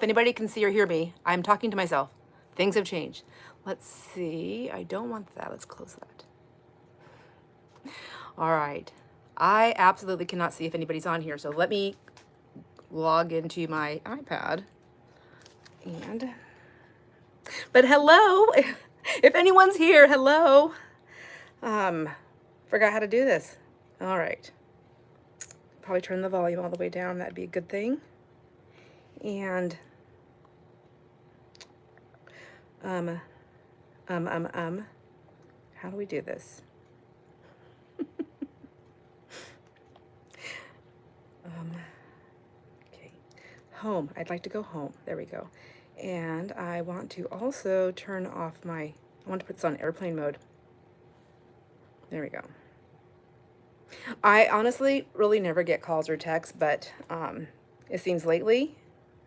If anybody can see or hear me, I'm talking to myself. Things have changed. Let's see. I don't want that. Let's close that. All right. I absolutely cannot see if anybody's on here. So let me log into my iPad. But hello. If anyone's here, hello. Forgot how to do this. All right. Probably turn the volume all the way down. That'd be a good thing. And how do we do this? Okay, home. I'd like to go home. There we go. And I want to also turn off my, I want to put this on airplane mode. There we go. I honestly really never get calls or texts, but it seems lately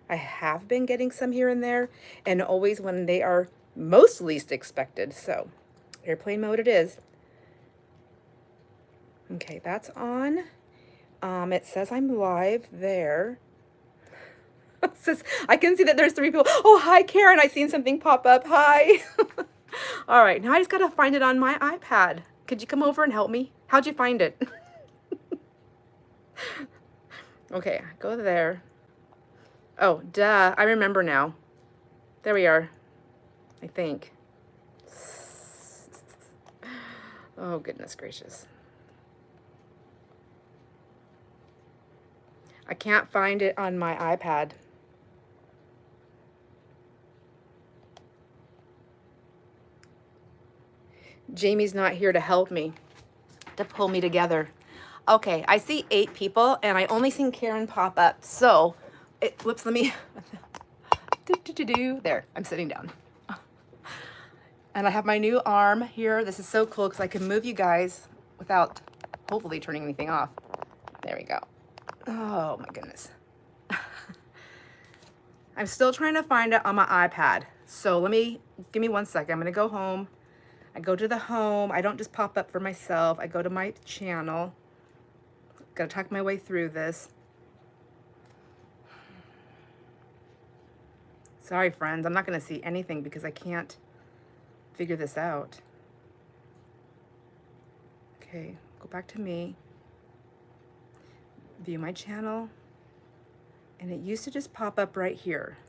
I have been getting some here and there, and always when they are most least expected. So airplane mode it is. Okay, that's on. It says I'm live there. It says, I can see that there's 3 people. Oh, hi, Karen. I seen something pop up. Hi. All right, now I just got to find it on my iPad. Could you come over and help me? How'd you find it? Okay, go there. Oh, duh. I remember now. There we are. I think. Oh, goodness gracious. I can't find it on my iPad. Jamie's not here to help me, to pull me together. Okay, I see 8 people, and I only seen Karen pop up. So, whoops, let me, there, I'm sitting down. And I have my new arm here. This is so cool because I can move you guys without hopefully turning anything off. There we go. Oh my goodness. I'm still trying to find it on my iPad. So give me 1 second. I'm gonna go home. I go to the home. I don't just pop up for myself. I go to my channel. Gotta talk my way through this. Sorry, friends. I'm not gonna see anything because I can't figure this out. Okay, go back to me. View my channel. And it used to just pop up right here.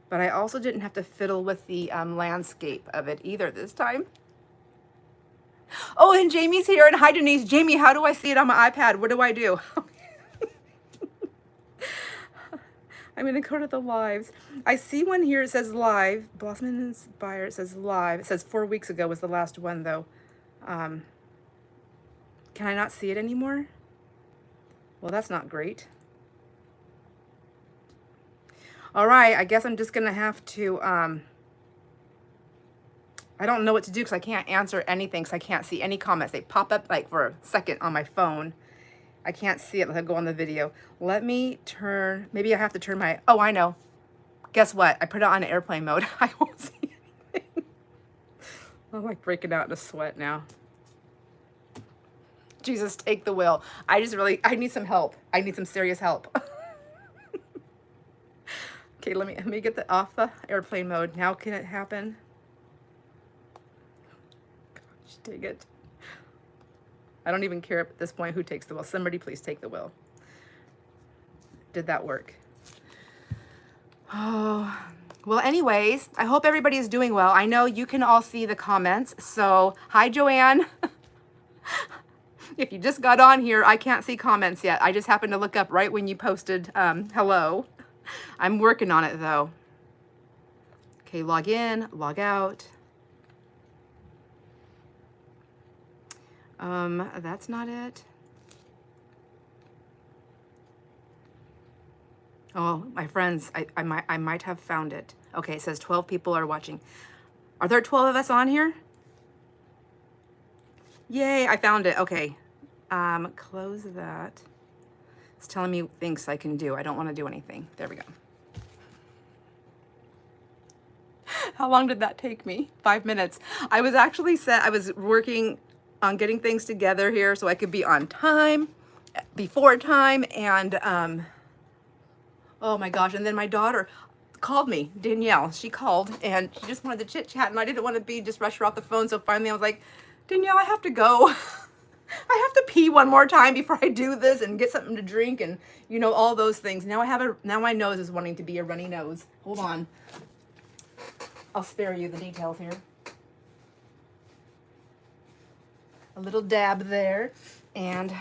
But I also didn't have to fiddle with the landscape of it either this time. Oh, and Jamie's here, and hi Denise. Jamie, how do I see it on my iPad? What do I do? I'm gonna go to the lives. I see one here, it says live. Blossom and Inspire, it says live. It says 4 weeks ago was the last one though. Can I not see it anymore? Well, that's not great. All right, I guess I'm just gonna have to, I don't know what to do because I can't answer anything because I can't see any comments. They pop up like for a second on my phone. I can't see it. Let it go on the video. Let me turn, maybe I have to turn my, oh, I know. Guess what? I put it on airplane mode. I won't see anything. I'm like breaking out in a sweat now. Jesus, take the wheel. I need some help. I need some serious help. Okay, let me get off the airplane mode. Now can it happen? Gosh, dang it. I don't even care at this point who takes the wheel. Somebody please take the wheel. Did that work? Oh, well, anyways, I hope everybody is doing well. I know you can all see the comments. So, hi, Joanne. If you just got on here, I can't see comments yet. I just happened to look up right when you posted hello. I'm working on it though. Okay, log in, log out. That's not it. Oh, my friends, I might have found it. Okay, it says 12 people are watching. Are there 12 of us on here? Yay, I found it. Okay. Close that. It's telling me things I can do. I don't want to do anything. There we go. How long did that take me? 5 minutes. I was actually I was working on getting things together here so I could be on time, before time, and Oh my gosh. And then my daughter called me, Danielle. She called and she just wanted to chit chat, and I didn't want to just rush her off the phone. So finally I was like, Danielle, I have to go. I have to pee one more time before I do this and get something to drink and, you know, all those things. Now now my nose is wanting to be a runny nose. Hold on. I'll spare you the details here. A little dab there and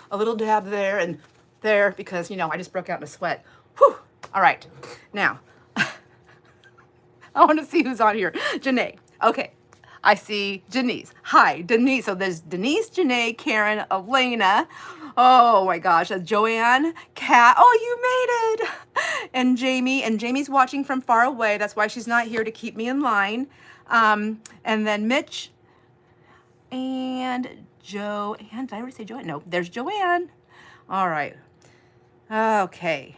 a little dab there and there because, you know, I just broke out in a sweat. Whew. All right. Now, I want to see who's on here. Janae. Okay. I see Janice. Hi, Denise. So there's Denise, Janae, Karen, Elena. Oh my gosh. Joanne, Kat. Oh, you made it. And Jamie. And Jamie's watching from far away. That's why she's not here to keep me in line. And then Mitch and Joe. And did I already say Joanne? No, there's Joanne. All right. Okay.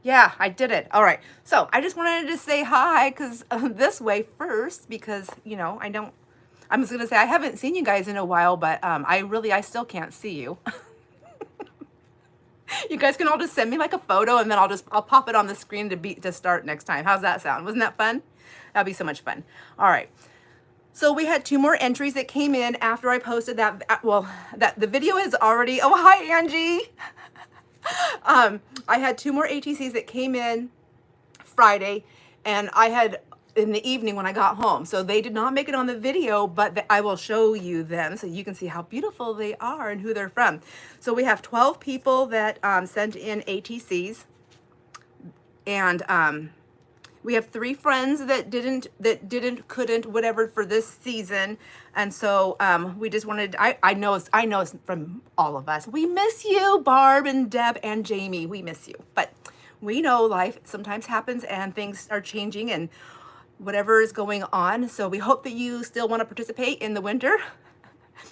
Yeah, I did it. All right. So I just wanted to say hi because this way first, because, you know, I'm just going to say I haven't seen you guys in a while, but I still can't see you. You guys can all just send me like a photo and then I'll pop it on the screen to start next time. How's that sound? Wasn't that fun? That'd be so much fun. All right. So we had 2 more entries that came in after I posted that. Well, the video is already, oh, hi, Angie. I had 2 more ATCs that came in Friday, and I had in the evening when I got home. So they did not make it on the video, but I will show you them so you can see how beautiful they are and who they're from. So we have 12 people that sent in ATCs, and we have 3 friends that couldn't, whatever, for this season. And so we just wanted, I know it's from all of us. We miss you, Barb and Deb and Jamie. We miss you. But we know life sometimes happens and things are changing and whatever is going on. So we hope that you still want to participate in the winter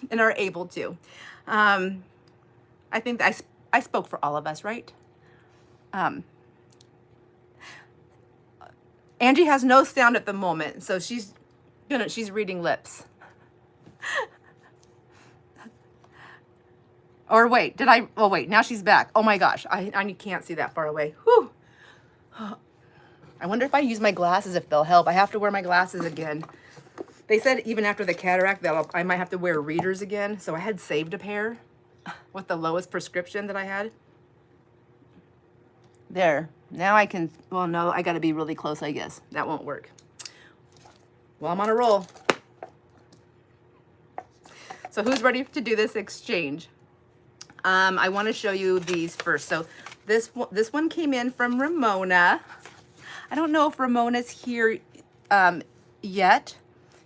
and are able to. I think that I spoke for all of us, right? Angie has no sound at the moment, so she's reading lips. Or wait, oh wait, now she's back. Oh my gosh, I can't see that far away. Whew. I wonder if I use my glasses if they'll help. I have to wear my glasses again. They said even after the cataract that I might have to wear readers again, so I had saved a pair with the lowest prescription that I had. There. Now I can, well, no, I got to be really close, I guess. That won't work. Well, I'm on a roll. So who's ready to do this exchange? I want to show you these first. So this one came in from Ramona. I don't know if Ramona's here yet.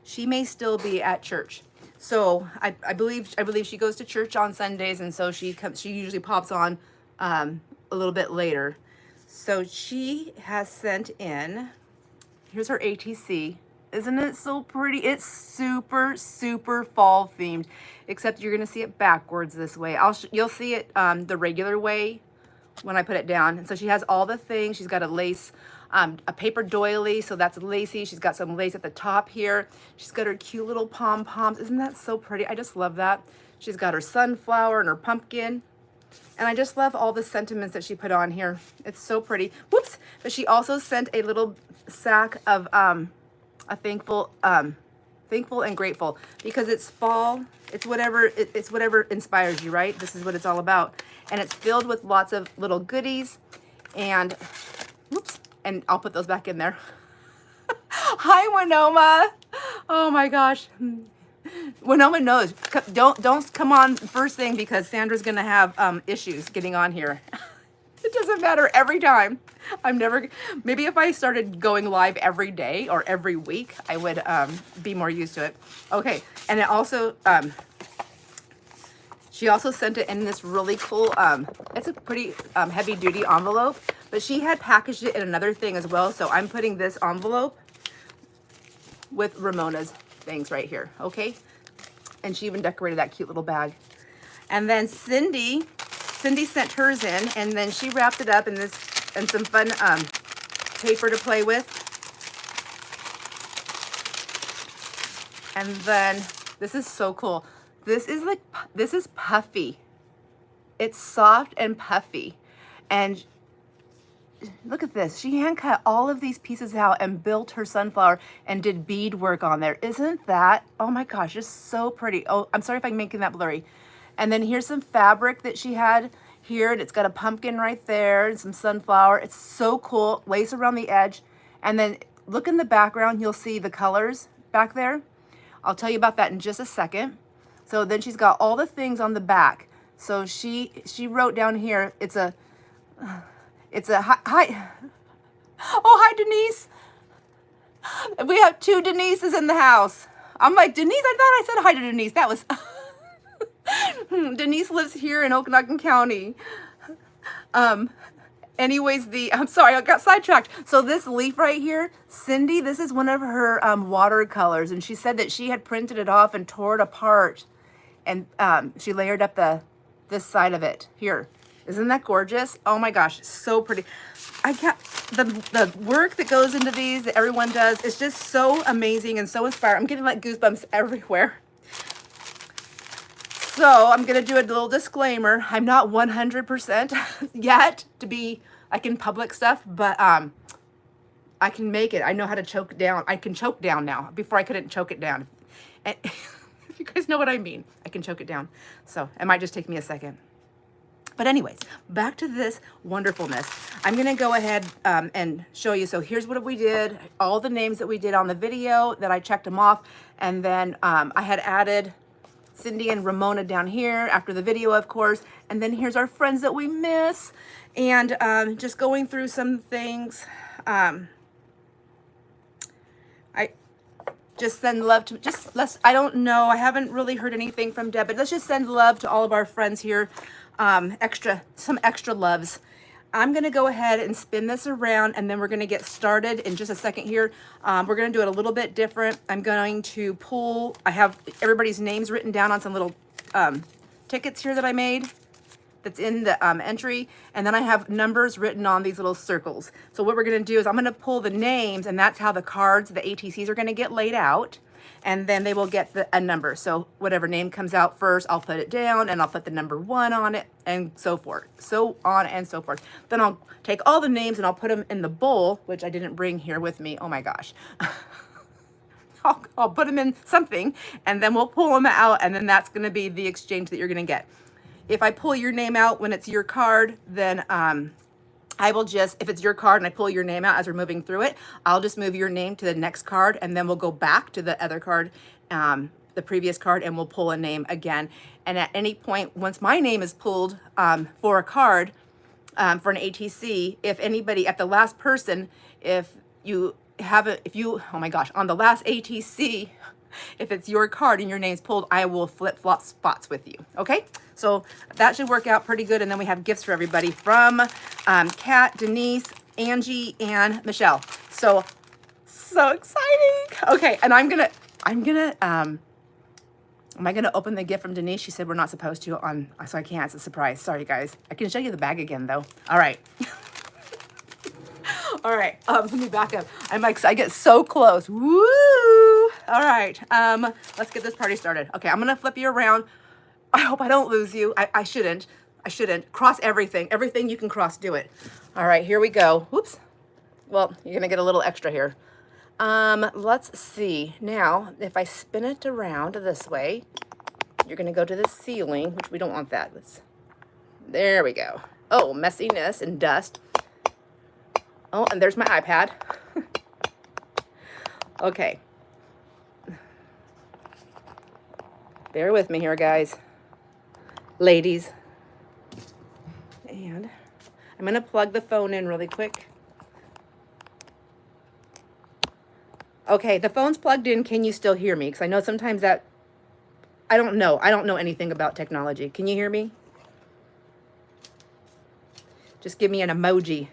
She may still be at church. So I believe she goes to church on Sundays, and so she usually pops on a little bit later. So she has sent in, here's her ATC. Isn't it so pretty? It's super, super fall themed, except you're going to see it backwards this way. You'll see it the regular way when I put it down. And so she has all the things. She's got a lace, a paper doily, so that's lacy. She's got some lace at the top here. She's got her cute little pom-poms. Isn't that so pretty? I just love that. She's got her sunflower and her pumpkin. And I just love all the sentiments that she put on here. It's so pretty. Whoops. But she also sent a little sack of a thankful and grateful, because it's fall. It's whatever inspires you, right? This is what it's all about. And it's filled with lots of little goodies. And whoops. And I'll put those back in there. Hi, Winoma. Oh my gosh. Winoma knows. Don't come on first thing, because Sandra's gonna have issues getting on here. It doesn't matter every time. Maybe if I started going live every day or every week, I would be more used to it. Okay, and it also, she also sent it in this really cool, it's a pretty heavy duty envelope, but she had packaged it in another thing as well. So I'm putting this envelope with Ramona's things right here, okay? And she even decorated that cute little bag. And then Cindy sent hers in, and then she wrapped it up in this and some fun paper to play with. And then this is so cool. This is puffy. It's soft and puffy. And look at this. She hand cut all of these pieces out and built her sunflower and did beadwork on there. Isn't that, oh my gosh, just so pretty. Oh, I'm sorry if I'm making that blurry. And then here's some fabric that she had here, and it's got a pumpkin right there and some sunflower. It's so cool. Lace around the edge. And then look in the background, you'll see the colors back there. I'll tell you about that in just a second. So then she's got all the things on the back. So she wrote down here, it's a hi. Oh, hi, Denise. We have 2 Denises in the house. I'm like, Denise, I thought I said hi to Denise. That was, Denise lives here in Okanagan County. Anyways, I'm sorry, I got sidetracked. So this leaf right here, Cindy, this is one of her watercolors. And she said that she had printed it off and tore it apart. And she layered up this side of it here. Isn't that gorgeous? Oh my gosh, so pretty. I can't, the work that goes into these that everyone does is just so amazing and so inspiring. I'm getting like goosebumps everywhere. So I'm gonna do a little disclaimer. I'm not 100% yet to be like in public stuff, but I can make it. I know how to choke down. I can choke down now. Before I couldn't choke it down. And if you guys know what I mean, I can choke it down. So it might just take me a second. But anyways, back to this wonderfulness. I'm gonna go ahead and show you. So here's what we did, all the names that we did on the video that I checked them off. And then I had added Cindy and Ramona down here after the video, of course. And then here's our friends that we miss. And just going through some things. I just send love to, I don't know, I haven't really heard anything from Deb, but let's just send love to all of our friends here. Some extra loves. I'm gonna go ahead and spin this around, and then we're gonna get started in just a second here. We're gonna do it a little bit different. I'm going to pull, I have everybody's names written down on some little tickets here that I made that's in the entry, and then I have numbers written on these little circles. So what we're gonna do is I'm gonna pull the names, and that's how the cards, the ATCs are gonna get laid out. And then they will get a number. So whatever name comes out first, I'll put it down and I'll put the number 1 on it and so forth. So on and so forth. Then I'll take all the names and I'll put them in the bowl, which I didn't bring here with me. Oh my gosh. I'll put them in something and then we'll pull them out, and then that's going to be the exchange that you're going to get. If I pull your name out when it's your card, then I will just, if it's your card and I pull your name out as we're moving through it, I'll just move your name to the next card, and then we'll go back to the other card, the previous card, and we'll pull a name again. And at any point, once my name is pulled for a card, for an ATC, if anybody, at the last person, if you have a, oh my gosh, on the last ATC, if it's your card and your name's pulled, I will flip-flop spots with you, okay? So that should work out pretty good. And then we have gifts for everybody from Kat, Denise, Angie, and Michelle. So exciting. Okay, and am I gonna open the gift from Denise? She said we're not supposed to so I can't, it's a surprise. Sorry guys. I can show you the bag again though. All right. All right, let me back up. I get so close. Woo! All right, let's get this party started. Okay, I'm gonna flip you around. I hope I don't lose you. I shouldn't. Cross everything. Everything you can cross, do it. All right, here we go. Whoops. Well, you're gonna get a little extra here. Let's see. Now, if I spin it around this way, you're gonna go to the ceiling, which we don't want that. There we go. Oh, messiness and dust. Oh, and there's my iPad. Okay. Bear with me here, guys. Ladies. And I'm going to plug the phone in really quick. Okay, the phone's plugged in. Can you still hear me? Because I know sometimes that, I don't know anything about technology. Can you hear me? Just give me an emoji,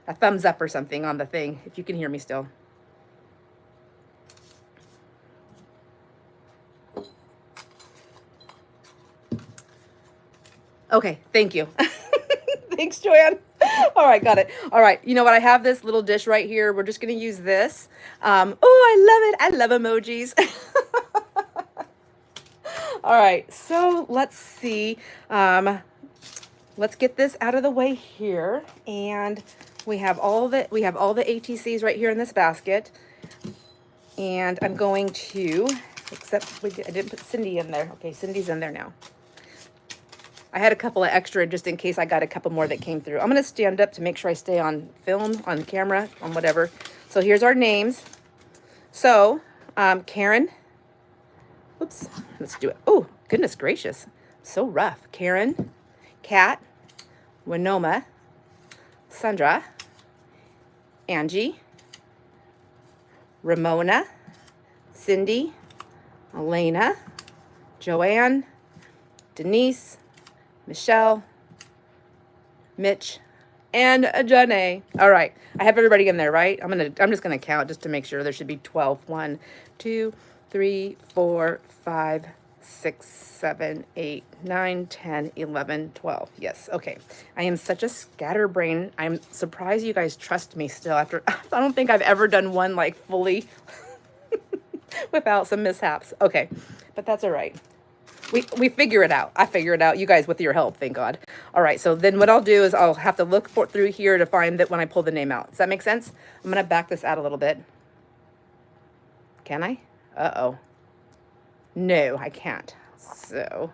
a thumbs up or something on the thing, if you can hear me still. Okay, thank you. Thanks, Joanne. All right, got it. All right, you know what? I have this little dish right here. We're just going to use this. Oh, I love it. I love emojis. All right, so let's see. let's get this out of the way here. And we have all the ATCs right here in this basket. And I'm going to, I didn't put Cindy in there. Okay, Cindy's in there now. I had a couple of extra just in case I got a couple more that came through. I'm going to stand up to make sure I stay on film, on camera, on whatever. So here's our names. So, Karen. Whoops, let's do it. Oh, goodness gracious. So rough. Karen, Kat, Winoma, Sandra, Angie, Ramona, Cindy, Elena, Joanne, Denise, Michelle, Mitch, and Janae. All right, I have everybody in there, right? I'm just gonna count just to make sure. There should be 12. 1, 2, 3, 4, 5, 6, 7, 8, 9, 10, 11, 12. Yes, okay. I am such a scatterbrain. I'm surprised you guys trust me still after, I don't think I've ever done one like fully without some mishaps. Okay, but that's all right. We figure it out. I figure it out. You guys with your help, thank God. All right, so then what I'll do is I'll have to look through here to find that when I pull the name out. Does that make sense? I'm gonna back this out a little bit. Can I? Uh-oh. No, I can't. So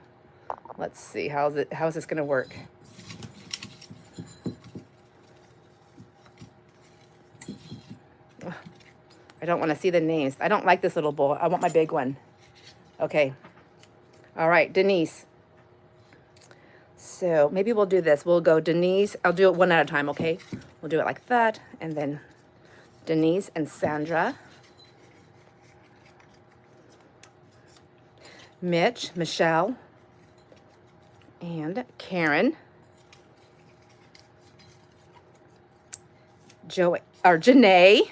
let's see, how is this gonna work? Ugh, I don't want to see the names. I don't like this little bowl. I want my big one. Okay. All right, Denise. So maybe we'll do this. We'll go Denise. I'll do it one at a time, okay? We'll do it like that. And then Denise and Sandra. Mitch, Michelle, and Karen. Janae.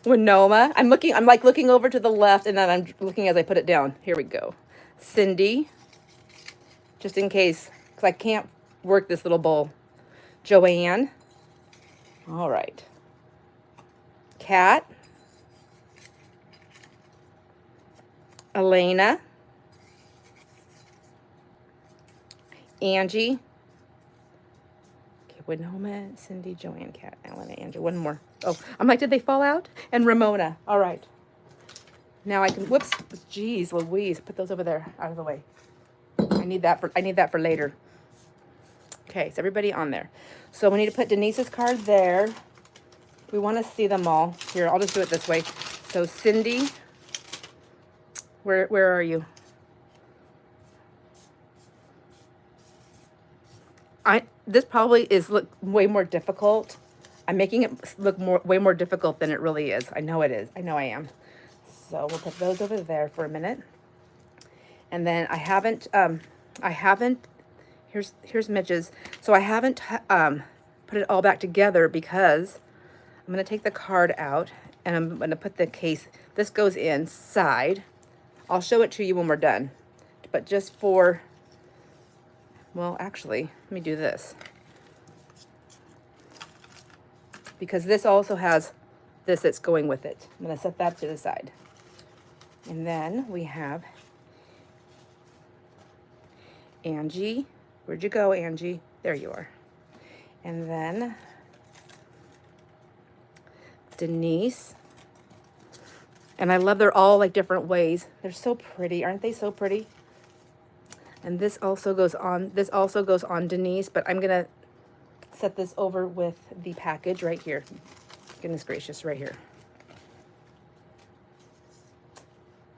Winoma. I'm like looking over to the left and then I'm looking as I put it down. Here we go. Cindy. Just in case, because I can't work this little bowl. Joanne. All right. Kat. Elena. Angie. Okay, Winoma, Cindy, Joanne, Kat, Elena, Angie. One more. Oh, I'm like, did they fall out? And Ramona. All right. Now I can, whoops, geez, Louise, put those over there out of the way. I need that for later. Okay, so everybody on there. So we need to put Denise's card there. We want to see them all. Here, I'll just do it this way. So Cindy, where are you? This probably is way more difficult. I'm making it look way more difficult than it really is. I know it is. I know I am. So we'll put those over there for a minute. And then I haven't, here's Mitch's. So I haven't put it all back together because I'm going to take the card out and I'm going to put the case, this goes inside. I'll show it to you when we're done. But just for, well, actually, let me do this. Because this also has this that's going with it. I'm going to set that to the side. And then we have Angie. Where'd you go, Angie? There you are. And then Denise. And I love they're all like different ways. They're so pretty. Aren't they so pretty? And this also goes on Denise, but I'm going to set this over with the package right here. Goodness gracious, right here.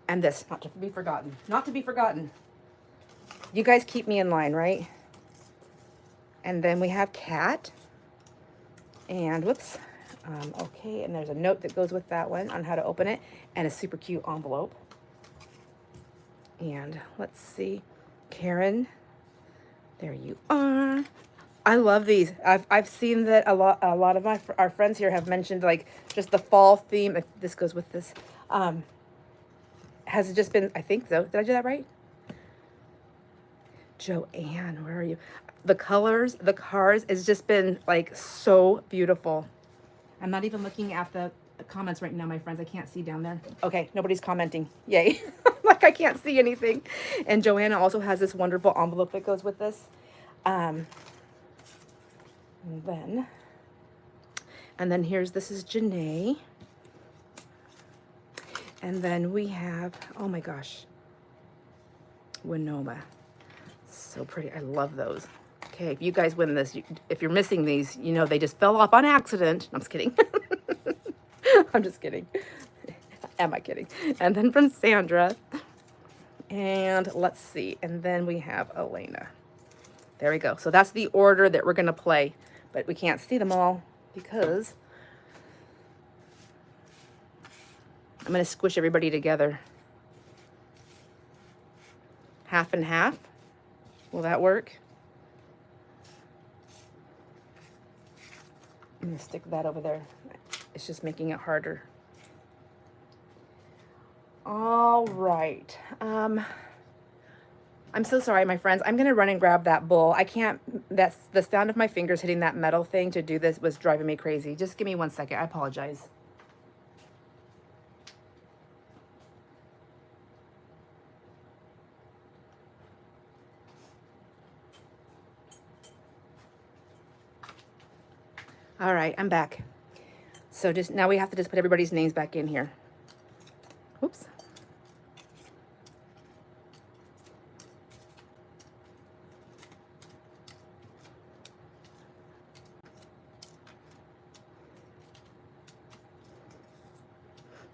And this, not to be forgotten. Not to be forgotten. You guys keep me in line, right? And then we have Kat. And whoops. Okay, and there's a note that goes with that one on how to open it. And a super cute envelope. And let's see. Karen. There you are. I love these. I've seen that a lot of our friends here have mentioned like just the fall theme. If this goes with this. Has it just been, I think so. Did I do that right? Joanne, where are you? The colors, the cards, it's just been like so beautiful. I'm not even looking at the comments right now, my friends. I can't see down there. Okay, nobody's commenting. Yay. Like I can't see anything. And Joanna also has this wonderful envelope that goes with this. And then here's, this is Janae. And then we have, oh my gosh, Winoma. So pretty. I love those. Okay, if you guys win this, if you're missing these, you know they just fell off on accident. I'm just kidding. I'm just kidding. Am I kidding? And then from Sandra. And let's see. And then we have Elena. There we go. So that's the order that we're going to play. But we can't see them all because I'm going to squish everybody together. Half and half. Will that work? I'm going to stick that over there. It's just making it harder. All right. I'm so sorry, my friends. I'm going to run and grab that bowl. I can't, that's the sound of my fingers hitting that metal thing to do this was driving me crazy. Just give me 1 second. I apologize. All right, I'm back. So just now we have to just put everybody's names back in here. Oops.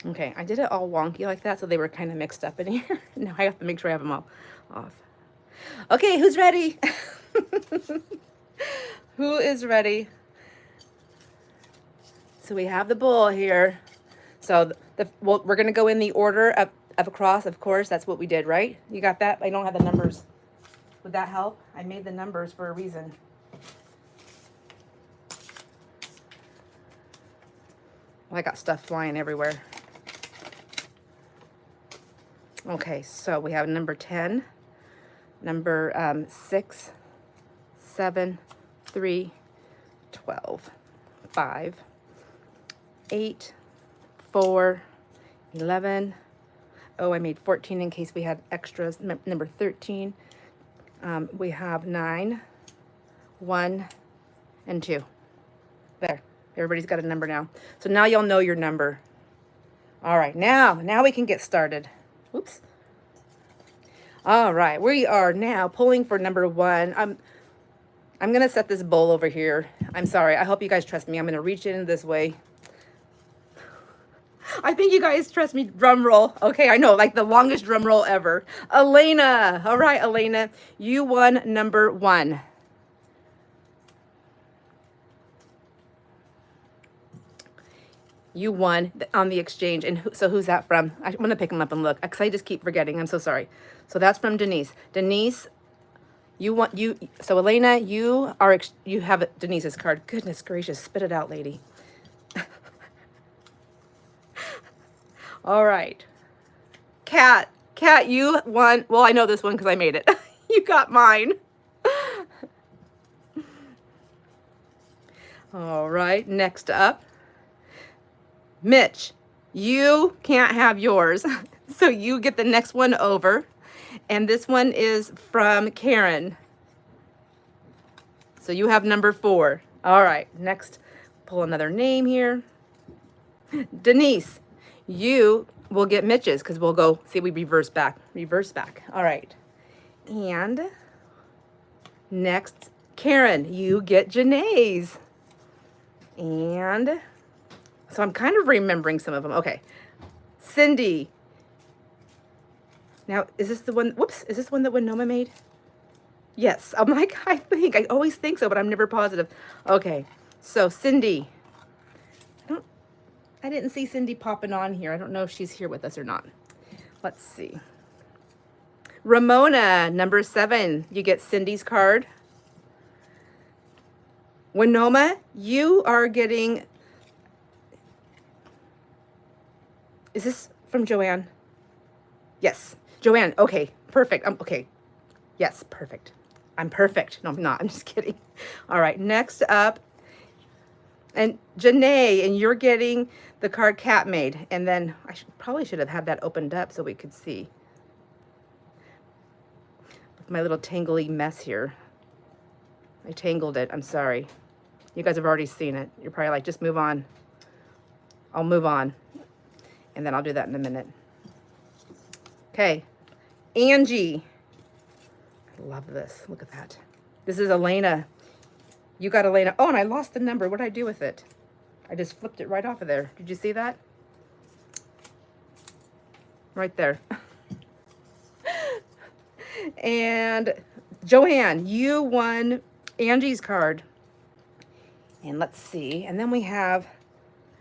Okay, I did it all wonky like that, so they were kind of mixed up in here. Now I have to make sure I have them all off. Okay, who's ready? Who is ready? So we have the bowl here. So well, we're going to go in the order of across, of course. That's what we did, right? You got that? I don't have the numbers. Would that help? I made the numbers for a reason. Well, I got stuff flying everywhere. Okay, so we have number 10, number 6, 7, 3, 12, 5, 8, 4, 11. Oh, I made 14 in case we had extras. Number 13. We have 9, 1, and 2. There. Everybody's got a number now. So now you'll know your number. All right, now we can get started. Oops. All right, we are now pulling for number 1. I'm going to set this bowl over here. I'm sorry. I hope you guys trust me. I'm going to reach in this way. I think you guys trust me. Drum roll. Okay, I know, like the longest drum roll ever. Elena. All right, Elena, you won number 1. You won on the exchange. And so who's that from? I'm going to pick them up and look because I just keep forgetting. I'm so sorry. So that's from Denise. Denise, so Elena, you have Denise's card. Goodness gracious, spit it out, lady. All right. Kat, you won. Well, I know this one because I made it. You got mine. All right, next up. Mitch, you can't have yours, so you get the next one over. And this one is from Karen. So you have number 4. All right, next, pull another name here. Denise, you will get Mitch's because we'll go, see, we reverse back. All right. And next, Karen, you get Janae's. And so I'm kind of remembering some of them. Okay. Cindy. Now, is this the one, whoops, is this one that Winoma made? Yes. I'm like, I always think so, but I'm never positive. Okay. So Cindy. I didn't see Cindy popping on here. I don't know if she's here with us or not. Let's see. Ramona, number 7. You get Cindy's card. Winoma, you are getting... Is this from Joanne? Yes. Joanne, okay. Perfect. Okay. Yes, perfect. I'm perfect. No, I'm not. I'm just kidding. All right, next up. And Janae, and you're getting the card Cat made. And then I probably should have had that opened up so we could see. With my little tangly mess here. I tangled it. I'm sorry. You guys have already seen it. You're probably like, just move on. I'll move on. And then I'll do that in a minute. Okay. Angie. I love this. Look at that. This is Elena. You got Elena. Oh, and I lost the number. What did I do with it? I just flipped it right off of there. Did you see that? Right there. And Joanne, you won Angie's card. And let's see. And then we have,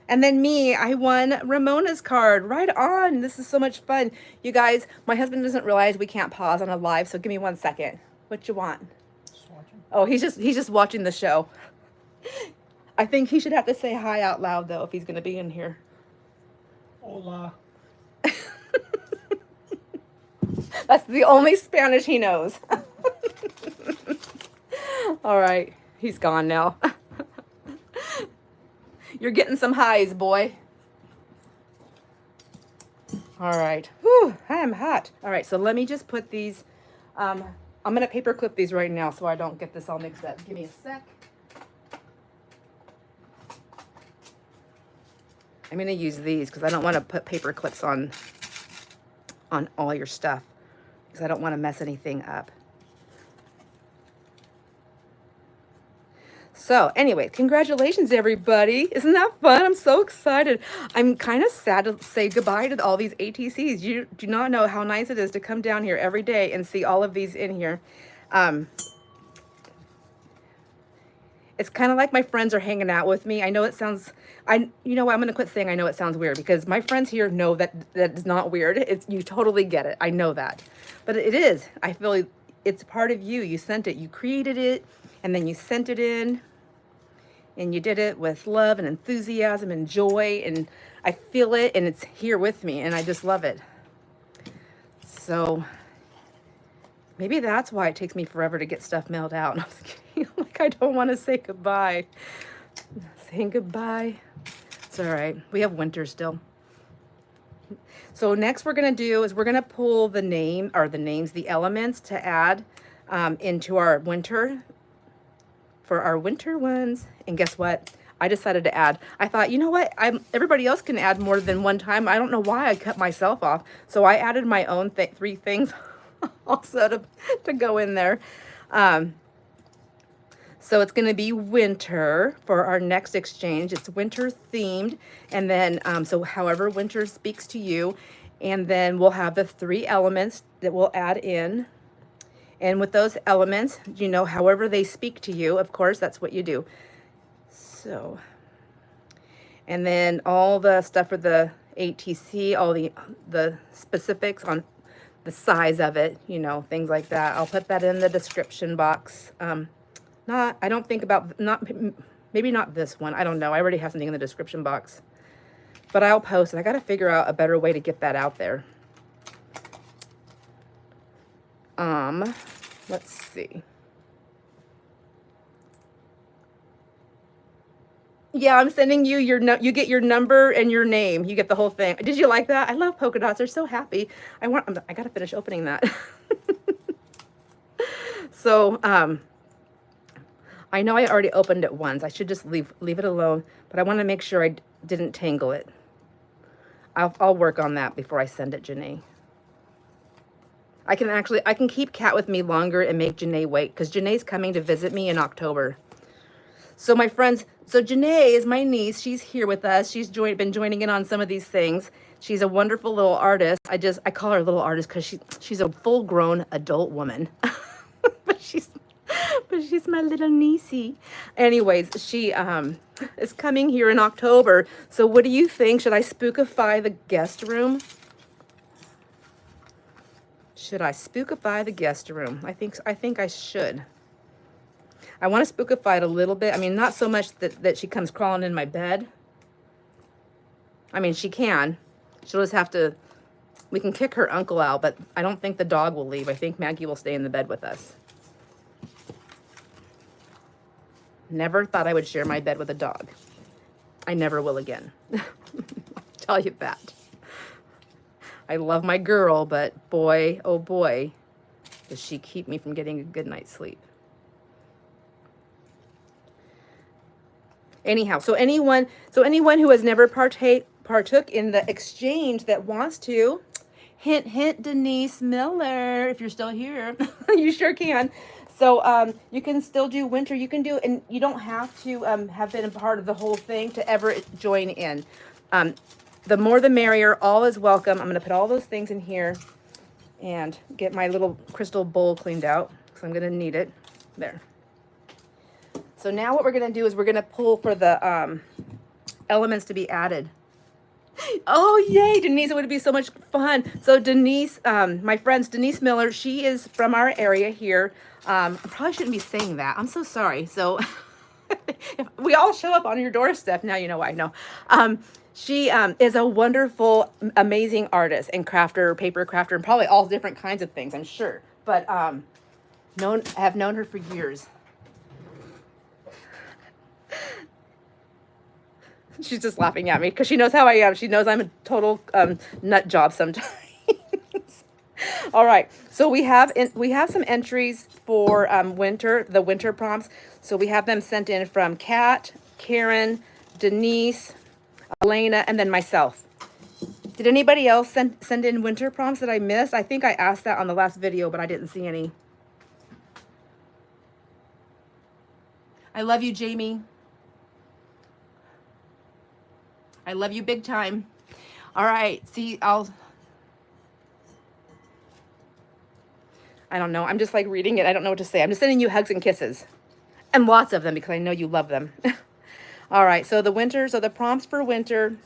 and then me, I won Ramona's card. Right on. This is so much fun. You guys, my husband doesn't realize we can't pause on a live, so give me 1 second. What you want? Just watching. Oh, he's just watching the show. I think he should have to say hi out loud though if he's going to be in here. Hola. That's the only Spanish he knows. All right, he's gone now. You're getting some highs, boy. All right. Whew, I am hot. All right, so let me just put these, I'm going to paper clip these right now so I don't get this all mixed up. Give me a sec. I'm going to use these because I don't want to put paper clips on all your stuff because I don't want to mess anything up. So anyway, congratulations everybody. Isn't that fun? I'm so excited. I'm kind of sad to say goodbye to all these ATCs. You do not know how nice it is to come down here every day and see all of these in here. It's kind of like my friends are hanging out with me. I know it sounds, you know what, I'm going to quit saying I know it sounds weird because my friends here know that is not weird. It's, you totally get it. I know that. But it is. I feel it's part of you. You sent it. You created it and then you sent it in and you did it with love and enthusiasm and joy, and I feel it and it's here with me and I just love it. So maybe that's why it takes me forever to get stuff mailed out. I'm just kidding. Like, I don't want to say goodbye. Saying goodbye. It's all right. We have winter still. So next we're going to do is we're going to pull the the elements to add into our winter, for our winter ones. And guess what? I decided to add. I thought, you know what? Everybody else can add more than one time. I don't know why I cut myself off. So I added my own 3 things also to go in there. So it's going to be winter for our next exchange. It's winter themed. And then, so however winter speaks to you. And then we'll have the 3 elements that we'll add in. And with those elements, you know, however they speak to you, of course, that's what you do. So, and then all the stuff for the ATC, all the specifics on the size of it, you know, things like that. I'll put that in the description box. I don't think about, maybe not this one. I don't know. I already have something in the description box. But I'll post it. I got to figure out a better way to get that out there. Let's see. Yeah, I'm sending you you get your number and your name. You get the whole thing. Did you like that? I love polka dots. They're so happy. I got to finish opening that. So, I know I already opened it once. I should just leave it alone, but I want to make sure I didn't tangle it. I'll work on that before I send it, Janae. I can keep Kat with me longer and make Janae wait, because Janae's coming to visit me in October. So my friends, so Janae is my niece. She's here with us. She's been joining in on some of these things. She's a wonderful little artist. I call her a little artist because she's a full-grown adult woman. but she's my little niecey. Anyways, she is coming here in October. So what do you think? Should I spookify the guest room? Should I spookify the guest room? I think I should. I want to spookify it a little bit. I mean, not so much that she comes crawling in my bed. I mean, she can. She'll just have to, we can kick her uncle out, but I don't think the dog will leave. I think Maggie will stay in the bed with us. Never thought I would share my bed with a dog. I never will again. I'll tell you that. I love my girl, but boy, oh boy, does she keep me from getting a good night's sleep. Anyhow, so anyone who has never partook in the exchange that wants to, hint, hint, Denise Miller, if you're still here, you sure can. So you can still do winter. You can do, and you don't have to have been a part of the whole thing to ever join in. The more the merrier. All is welcome. I'm going to put all those things in here and get my little crystal bowl cleaned out because I'm going to need it. There. So now what we're going to do is we're going to pull for the elements to be added. Oh, yay, Denise, it would be so much fun. So Denise, my friends, Denise Miller, she is from our area here. I probably shouldn't be saying that. I'm so sorry. So if we all show up on your doorstep, now you know why. No. She is a wonderful, amazing artist and crafter, paper crafter, and probably all different kinds of things, I'm sure. But have known her for years. She's just laughing at me because she knows how I am. She knows I'm a total nut job sometimes. All right, so we have some entries for the winter prompts. So we have them sent in from Kat, Karen, Denise, Elena, and then myself. Did anybody else send in winter prompts that I missed? I think I asked that on the last video, but I didn't see any. I love you, Jamie. I love you big time. All right, see, I don't know. I'm just like reading it. I don't know what to say. I'm just sending you hugs and kisses. And lots of them because I know you love them. All right, so the prompts for winter,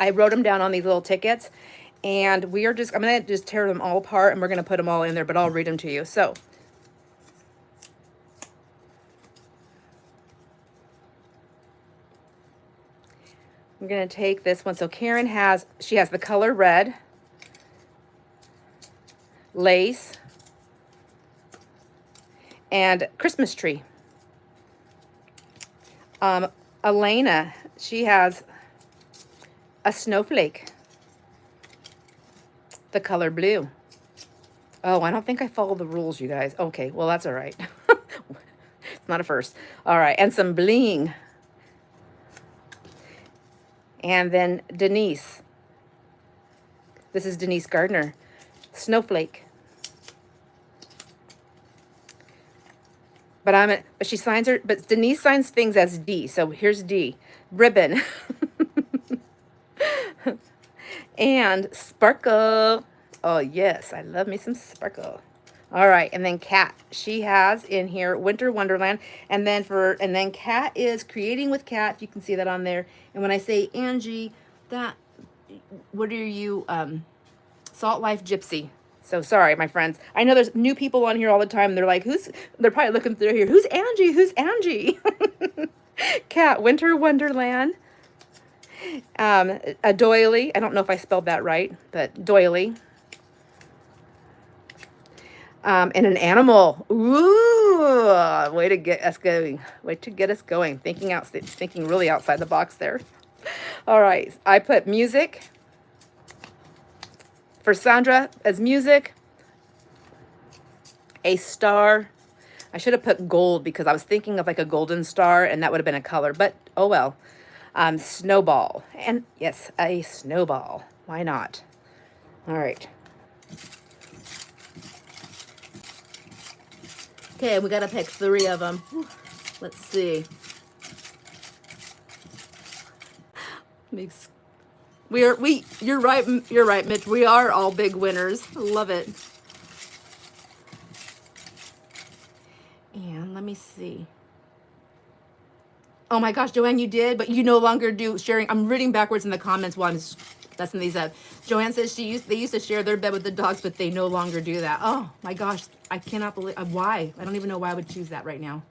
I wrote them down on these little tickets. And I'm going to just tear them all apart and we're going to put them all in there, but I'll read them to you. So, I'm going to take this one. So Karen has the color red, lace, and Christmas tree. Elena, she has a snowflake, the color blue. Oh, I don't think I followed the rules, you guys. Okay, well, that's all right. It's not a first. All right, and some bling. And then Denise. This is Denise Gardner. Snowflake. But Denise signs things as D. So here's D. Ribbon. And sparkle. Oh yes, I love me some sparkle. All right, and then Kat, she has in here Winter Wonderland, and then Kat is Creating with Kat. You can see that on there. And when I say Angie, what are you? Salt Life Gypsy. So sorry, my friends. I know there's new people on here all the time. They're like, they're probably looking through here. Who's Angie? Who's Angie? Kat, Winter Wonderland. A doily. I don't know if I spelled that right, but doily. And an animal. Ooh, way to get us going. Way to get us going. Thinking really outside the box there. All right, I put music for Sandra as music. A star. I should have put gold because I was thinking of like a golden star and that would have been a color, but oh well. Snowball. And yes, a snowball. Why not? All right. Okay, we got to pick 3 of them. Let's see. You're right, Mitch. We are all big winners. Love it. And let me see. Oh my gosh, Joanne, you did, but you no longer do sharing. I'm reading backwards in the comments while I'm dusting these up. Joanne says they used to share their bed with the dogs, but they no longer do that. Oh my gosh, I cannot believe why. I don't even know why I would choose that right now.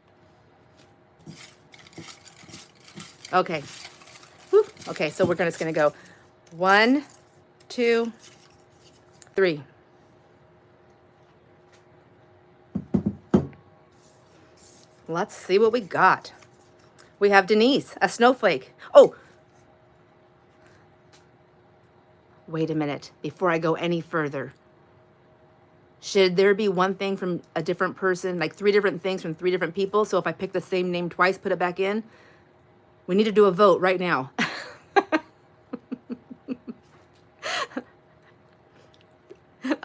Okay. Whew. Okay, so we're just gonna go 1, 2, 3. Let's see what we got. We have Denise, a snowflake. Oh, wait a minute. Before I go any further, should there be one thing from a different person, like 3 different things from 3 different people? So if I pick the same name twice, put it back in? We need to do a vote right now.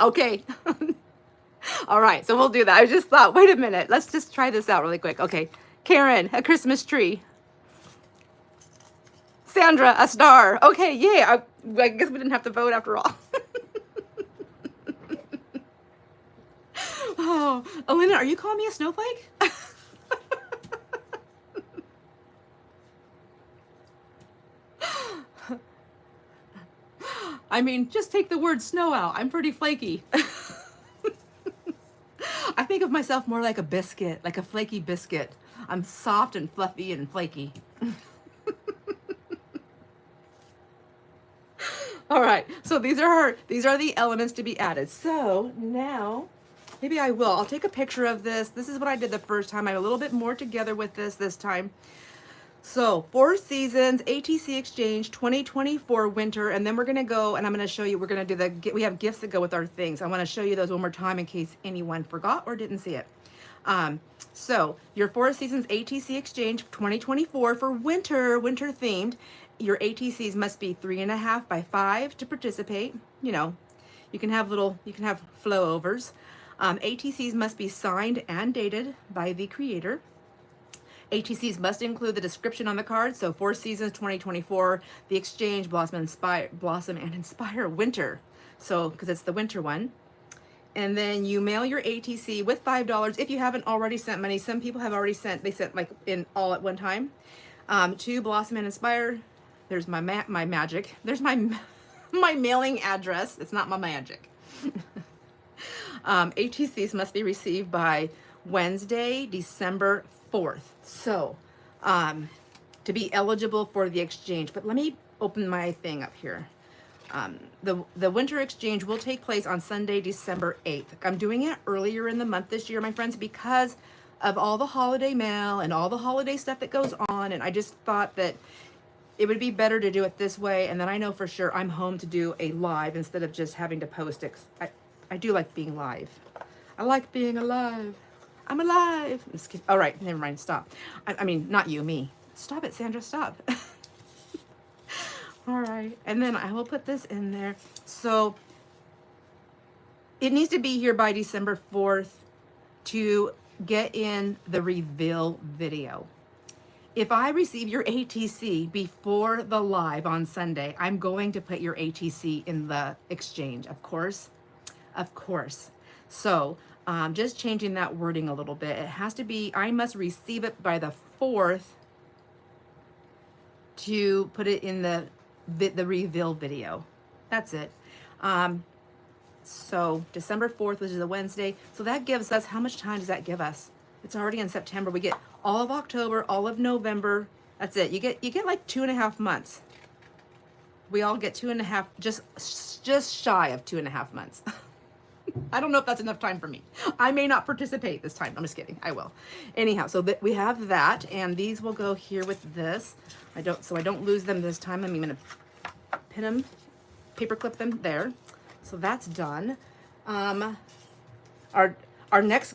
Okay. All right, so we'll do that. I just thought, wait a minute, let's just try this out really quick. Okay, Karen, a Christmas tree. Sandra, a star. Okay, yay. I guess we didn't have to vote after all. Oh, Elena, are you calling me a snowflake? I mean, just take the word snow out. I'm pretty flaky. I think of myself more like a biscuit, like a flaky biscuit. I'm soft and fluffy and flaky. All right, so these are the elements to be added. So now, maybe I will. I'll take a picture of this. This is what I did the first time. I'm a little bit more together with this time. So, Four Seasons, ATC Exchange, 2024 winter, and then we're gonna go and I'm gonna show you, we're gonna do we have gifts that go with our things. I wanna show you those one more time in case anyone forgot or didn't see it. So, your Four Seasons ATC Exchange 2024 for winter themed, your ATCs must be 3.5 by 5 to participate. You know, you can have flow overs. ATCs must be signed and dated by the creator. ATCs must include the description on the card. So Four Seasons 2024, the Exchange, Blossom and Inspire Winter. So, because it's the winter one. And then you mail your ATC with $5 if you haven't already sent money. Some people have already sent, they sent like in all at one time. To Blossom and Inspire. There's my magic. There's my mailing address. It's not my magic. ATCs must be received by Wednesday, December 4th. So, to be eligible for the exchange. But let me open my thing up here. The winter exchange will take place on Sunday, December 8th. I'm doing it earlier in the month this year, my friends, because of all the holiday mail and all the holiday stuff that goes on. And I just thought that it would be better to do it this way. And then I know for sure I'm home to do a live instead of just having to post it. I do like being live. I like being alive. I'm alive. I'm just kidding. All right, never mind. Stop. I mean, not you, me. Stop it, Sandra. Stop. All right. And then I will put this in there. So it needs to be here by December 4th to get in the reveal video. If I receive your ATC before the live on Sunday, I'm going to put your ATC in the exchange, of course. Of course. So just changing that wording a little bit. It has to be, I must receive it by the 4th to put it in the reveal video. That's it. So December 4th, which is a Wednesday. So that gives us, how much time does that give us? It's already in September. We get all of October, all of November. That's it. You get like 2.5 months. We all get 2.5, just shy of 2.5 months. I don't know if that's enough time for me. I may not participate this time. I'm just kidding. I will. Anyhow, so that we have that, and these will go here with this. So I don't lose them this time. I'm going to pin them, paper clip them there. So that's done. Our next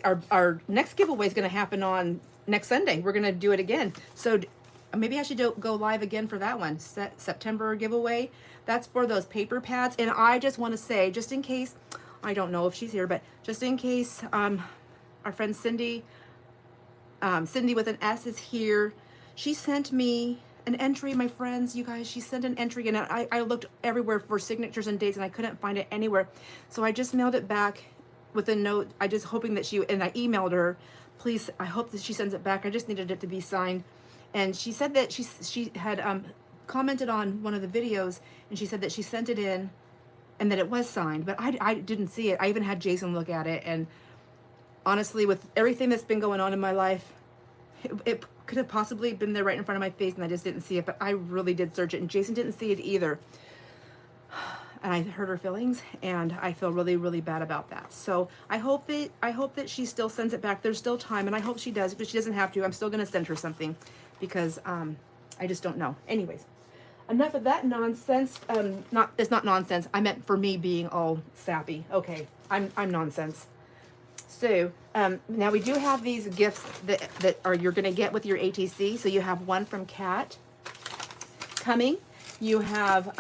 giveaway is going to happen on next Sunday. We're going to do it again. So maybe I should go live again for that one. September giveaway. That's for those paper pads. And I just want to say, just in case, I don't know if she's here, but just in case our friend Cindy, Cindy with an S is here. She sent me an entry, my friends, you guys. She sent an entry, and I looked everywhere for signatures and dates, and I couldn't find it anywhere. So I just mailed it back with a note. I just hoping that and I emailed her, please, I hope that she sends it back. I just needed it to be signed. And she said that she had commented on one of the videos, and she said that she sent it in and that it was signed, but I didn't see it. I even had Jason look at it, and honestly, with everything that's been going on in my life, it could have possibly been there right in front of my face, and I just didn't see it. But I really did search it, and Jason didn't see it either. And I hurt her feelings, and I feel really, really bad about that. So I hope that she still sends it back. There's still time, and I hope she does, but she doesn't have to. I'm still going to send her something because I just don't know. Anyways, enough of that nonsense. It's not nonsense. I meant for me being all sappy. Okay, I'm nonsense. So now we do have these gifts that you're going to get with your ATC. So you have one from Kat. coming. You have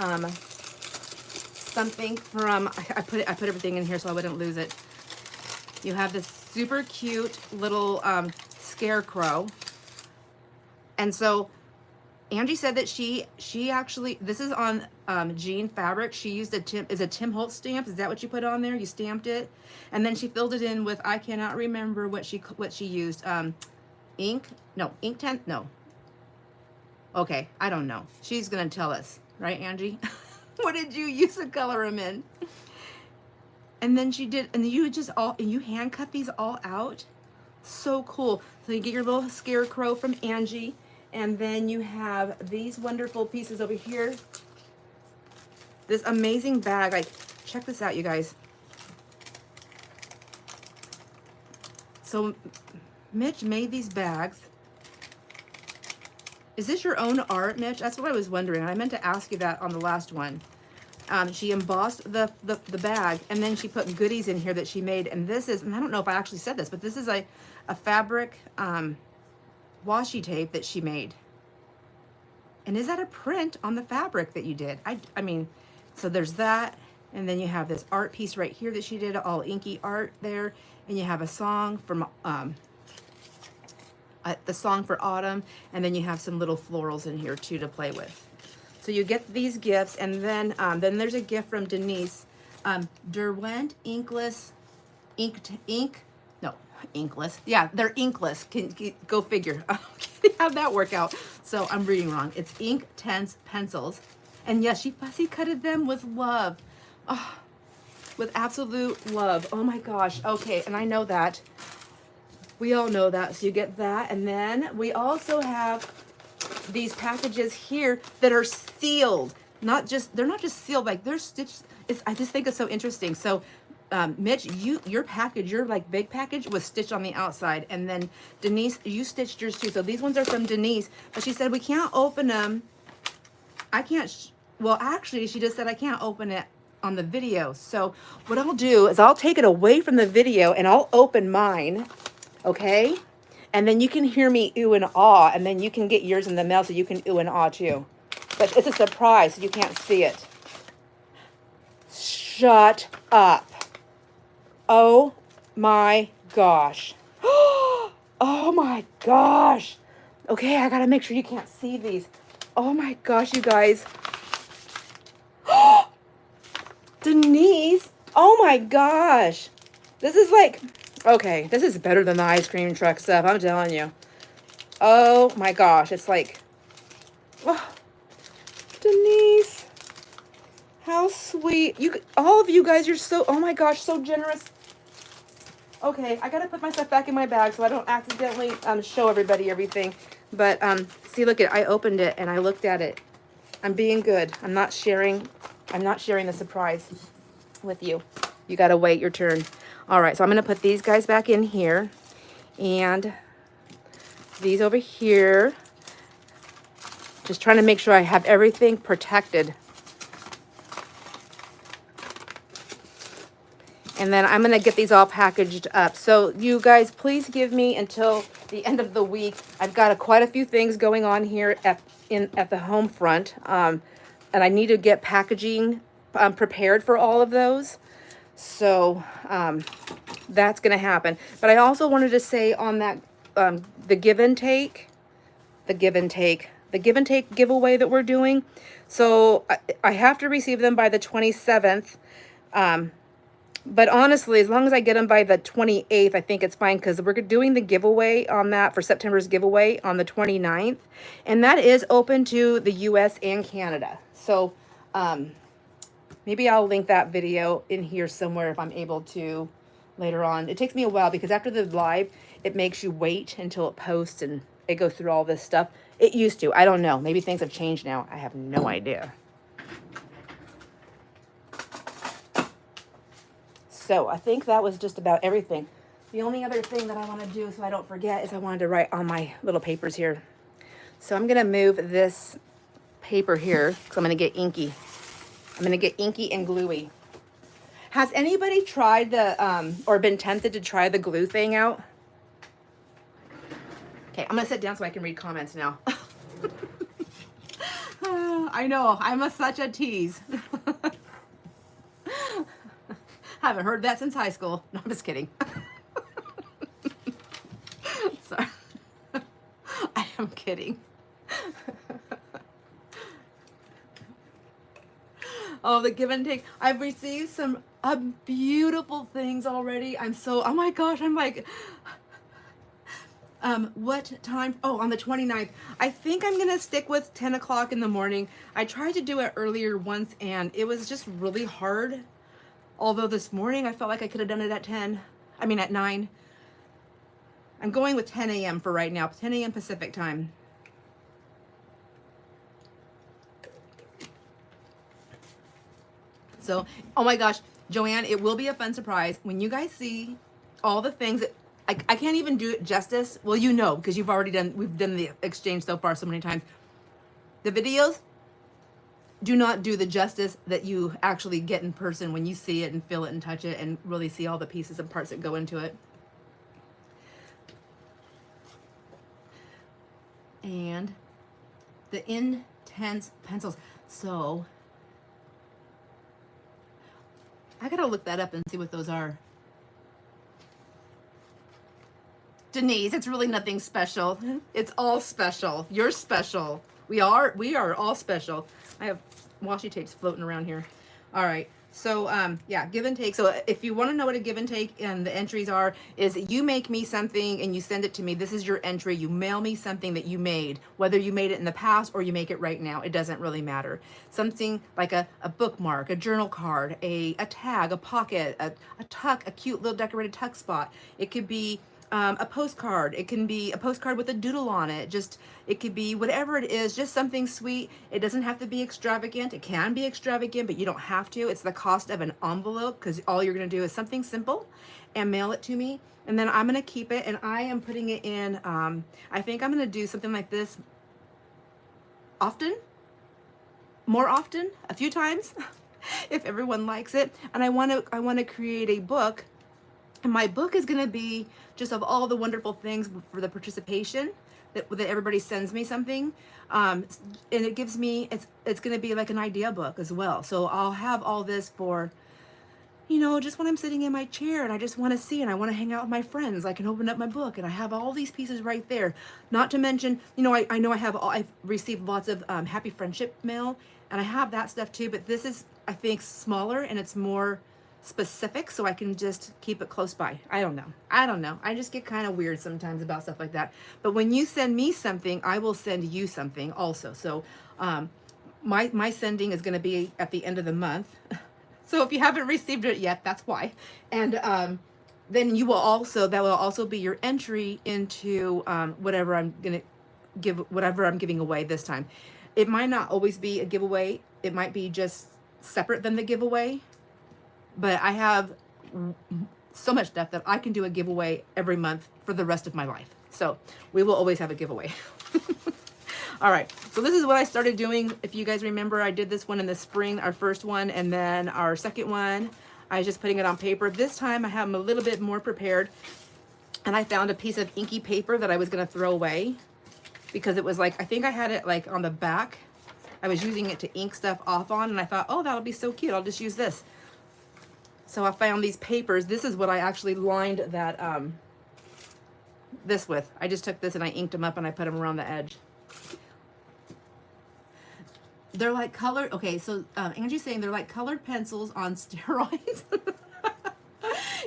something from, I put everything in here so I wouldn't lose it. You have this super cute little scarecrow. And so Angie said that she actually, this is on jean fabric. She used a Tim Holtz stamp. Is that what you put on there? You stamped it, and then she filled it in with, I cannot remember what she used. Ink? No, ink tent? No. Okay, I don't know. She's gonna tell us, right, Angie? What did you use to color them in? And then she did, and you hand cut these all out. So cool. So you get your little scarecrow from Angie. And then you have these wonderful pieces over here. This amazing bag. Like, check this out, you guys. So Mitch made these bags. Is this your own art, Mitch? That's what I was wondering. I meant to ask you that on the last one. She embossed the bag, and then she put goodies in here that she made. And this is, and I don't know if I actually said this, but this is a fabric washi tape that she made. And is that a print on the fabric that you did? I mean, so there's that, and then you have this art piece right here that she did, all inky art there, and you have a song from the song for autumn, and then you have some little florals in here too to play with. So you get these gifts, and then there's a gift from Denise, Derwent inkless inkless. Yeah, they're inkless. Can go figure. How'd that work out? So I'm reading wrong. It's ink tense pencils. And yes, she fussy cutted them with love. Oh, with absolute love. Oh my gosh. Okay, and I know that. We all know that. So you get that. And then we also have these packages here that are sealed. They're not just sealed, like they're stitched. I just think it's so interesting. So Mitch, your package, your like big package was stitched on the outside, and then Denise, you stitched yours too. So these ones are from Denise, but she said we can't open them. I can't. Well, actually, she just said I can't open it on the video. So what I'll do is I'll take it away from the video and I'll open mine, okay? And then you can hear me ooh and ah, and then you can get yours in the mail so you can ooh and ah too. But it's a surprise, so you can't see it. Shut up. Oh my gosh. Oh my gosh. Okay, I gotta make sure you can't see these. Oh my gosh, you guys. Denise. Oh my gosh. This is like, okay, this is better than the ice cream truck stuff, I'm telling you. Oh my gosh, it's like, oh, Denise. How sweet. All of you guys, you're so, oh my gosh, so generous. Okay, I gotta put my stuff back in my bag so I don't accidentally show everybody everything. But see, look I opened it and I looked at it. I'm being good. I'm not sharing the surprise with you. You gotta wait your turn. All right, so I'm gonna put these guys back in here and these over here. Just trying to make sure I have everything protected. And then I'm going to get these all packaged up. So you guys, please give me until the end of the week. I've got quite a few things going on here at the home front. And I need to get packaging prepared for all of those. So that's going to happen. But I also wanted to say on that, the give and take giveaway that we're doing. So I have to receive them by the 27th. But honestly, as long as I get them by the 28th, I think it's fine, because we're doing the giveaway on that for September's giveaway on the 29th. And that is open to the US and Canada. So maybe I'll link that video in here somewhere if I'm able to later on. It takes me a while because after the live, it makes you wait until it posts and it goes through all this stuff. It used to. I don't know. Maybe things have changed now. I have no idea. So I think that was just about everything. The only other thing that I want to do so I don't forget is I wanted to write on my little papers here. So I'm going to move this paper here because I'm going to get inky. I'm going to get inky and gluey. Has anybody tried the, or been tempted to try the glue thing out? Okay, I'm going to sit down so I can read comments now. I know, such a tease. Haven't heard that since high school. No, I'm just kidding. Sorry. I am kidding. Oh, the give and take. I've received some beautiful things already. I'm so, oh my gosh, I'm like, what time? Oh, on the 29th. I think I'm gonna stick with 10 o'clock in the morning. I tried to do it earlier once and it was just really hard. Although this morning I felt like I could have done it at 10. I mean at 9. I'm going with 10 a.m. for right now, 10 a.m. Pacific time. So, oh my gosh, Joanne, it will be a fun surprise when you guys see all the things that I can't even do it justice. Well, you know, because we've done the exchange so far so many times. The videos do not do the justice that you actually get in person when you see it and feel it and touch it and really see all the pieces and parts that go into it. And the intense pencils. So I gotta look that up and see what those are. Denise, it's really nothing special. It's all special. You're special. We are all special. I have washi tapes floating around here. All right. So yeah, give and take. So if you want to know what a give and take and the entries are, is you make me something and you send it to me. This is your entry. You mail me something that you made, whether you made it in the past or you make it right now. It doesn't really matter. Something like a bookmark, a journal card, a tag, a pocket, a tuck, a cute little decorated tuck spot. It could be a postcard. It can be a postcard with a doodle on it. Just, it could be whatever it is, just something sweet. It doesn't have to be extravagant. It can be extravagant, but you don't have to. It's the cost of an envelope, because all you're going to do is something simple and mail it to me. And then I'm going to keep it, and I am putting it in, I think I'm going to do something like this more often, a few times, if everyone likes it. And I want to create a book. And my book is going to be just of all the wonderful things for the participation that everybody sends me something. And it gives me, it's going to be like an idea book as well. So I'll have all this for, you know, just when I'm sitting in my chair and I just want to see and I want to hang out with my friends, I can open up my book and I have all these pieces right there. Not to mention, you know, I know I've received lots of happy friendship mail, and I have that stuff too, but this is, I think, smaller and it's more specific, so I can just keep it close by. I don't know. I just get kind of weird sometimes about stuff like that. But when you send me something, I will send you something also. So my sending is going to be at the end of the month. So if you haven't received it yet, that's why. And then you will also, that will also be your entry into whatever I'm giving away this time. It might not always be a giveaway. It might be just separate than the giveaway. But I have so much stuff that I can do a giveaway every month for the rest of my life. So we will always have a giveaway. All right, so this is what I started doing. If you guys remember, I did this one in the spring, our first one, and then our second one, I was just putting it on paper. This time I have them a little bit more prepared, and I found a piece of inky paper that I was gonna throw away because it was like, I think I had it like on the back. I was using it to ink stuff off on, and I thought, oh, that'll be so cute. I'll just use this. So I found these papers. This is what I actually lined that this with. I just took this and I inked them up and I put them around the edge. They're like colored. Okay, so Angie's saying they're like colored pencils on steroids.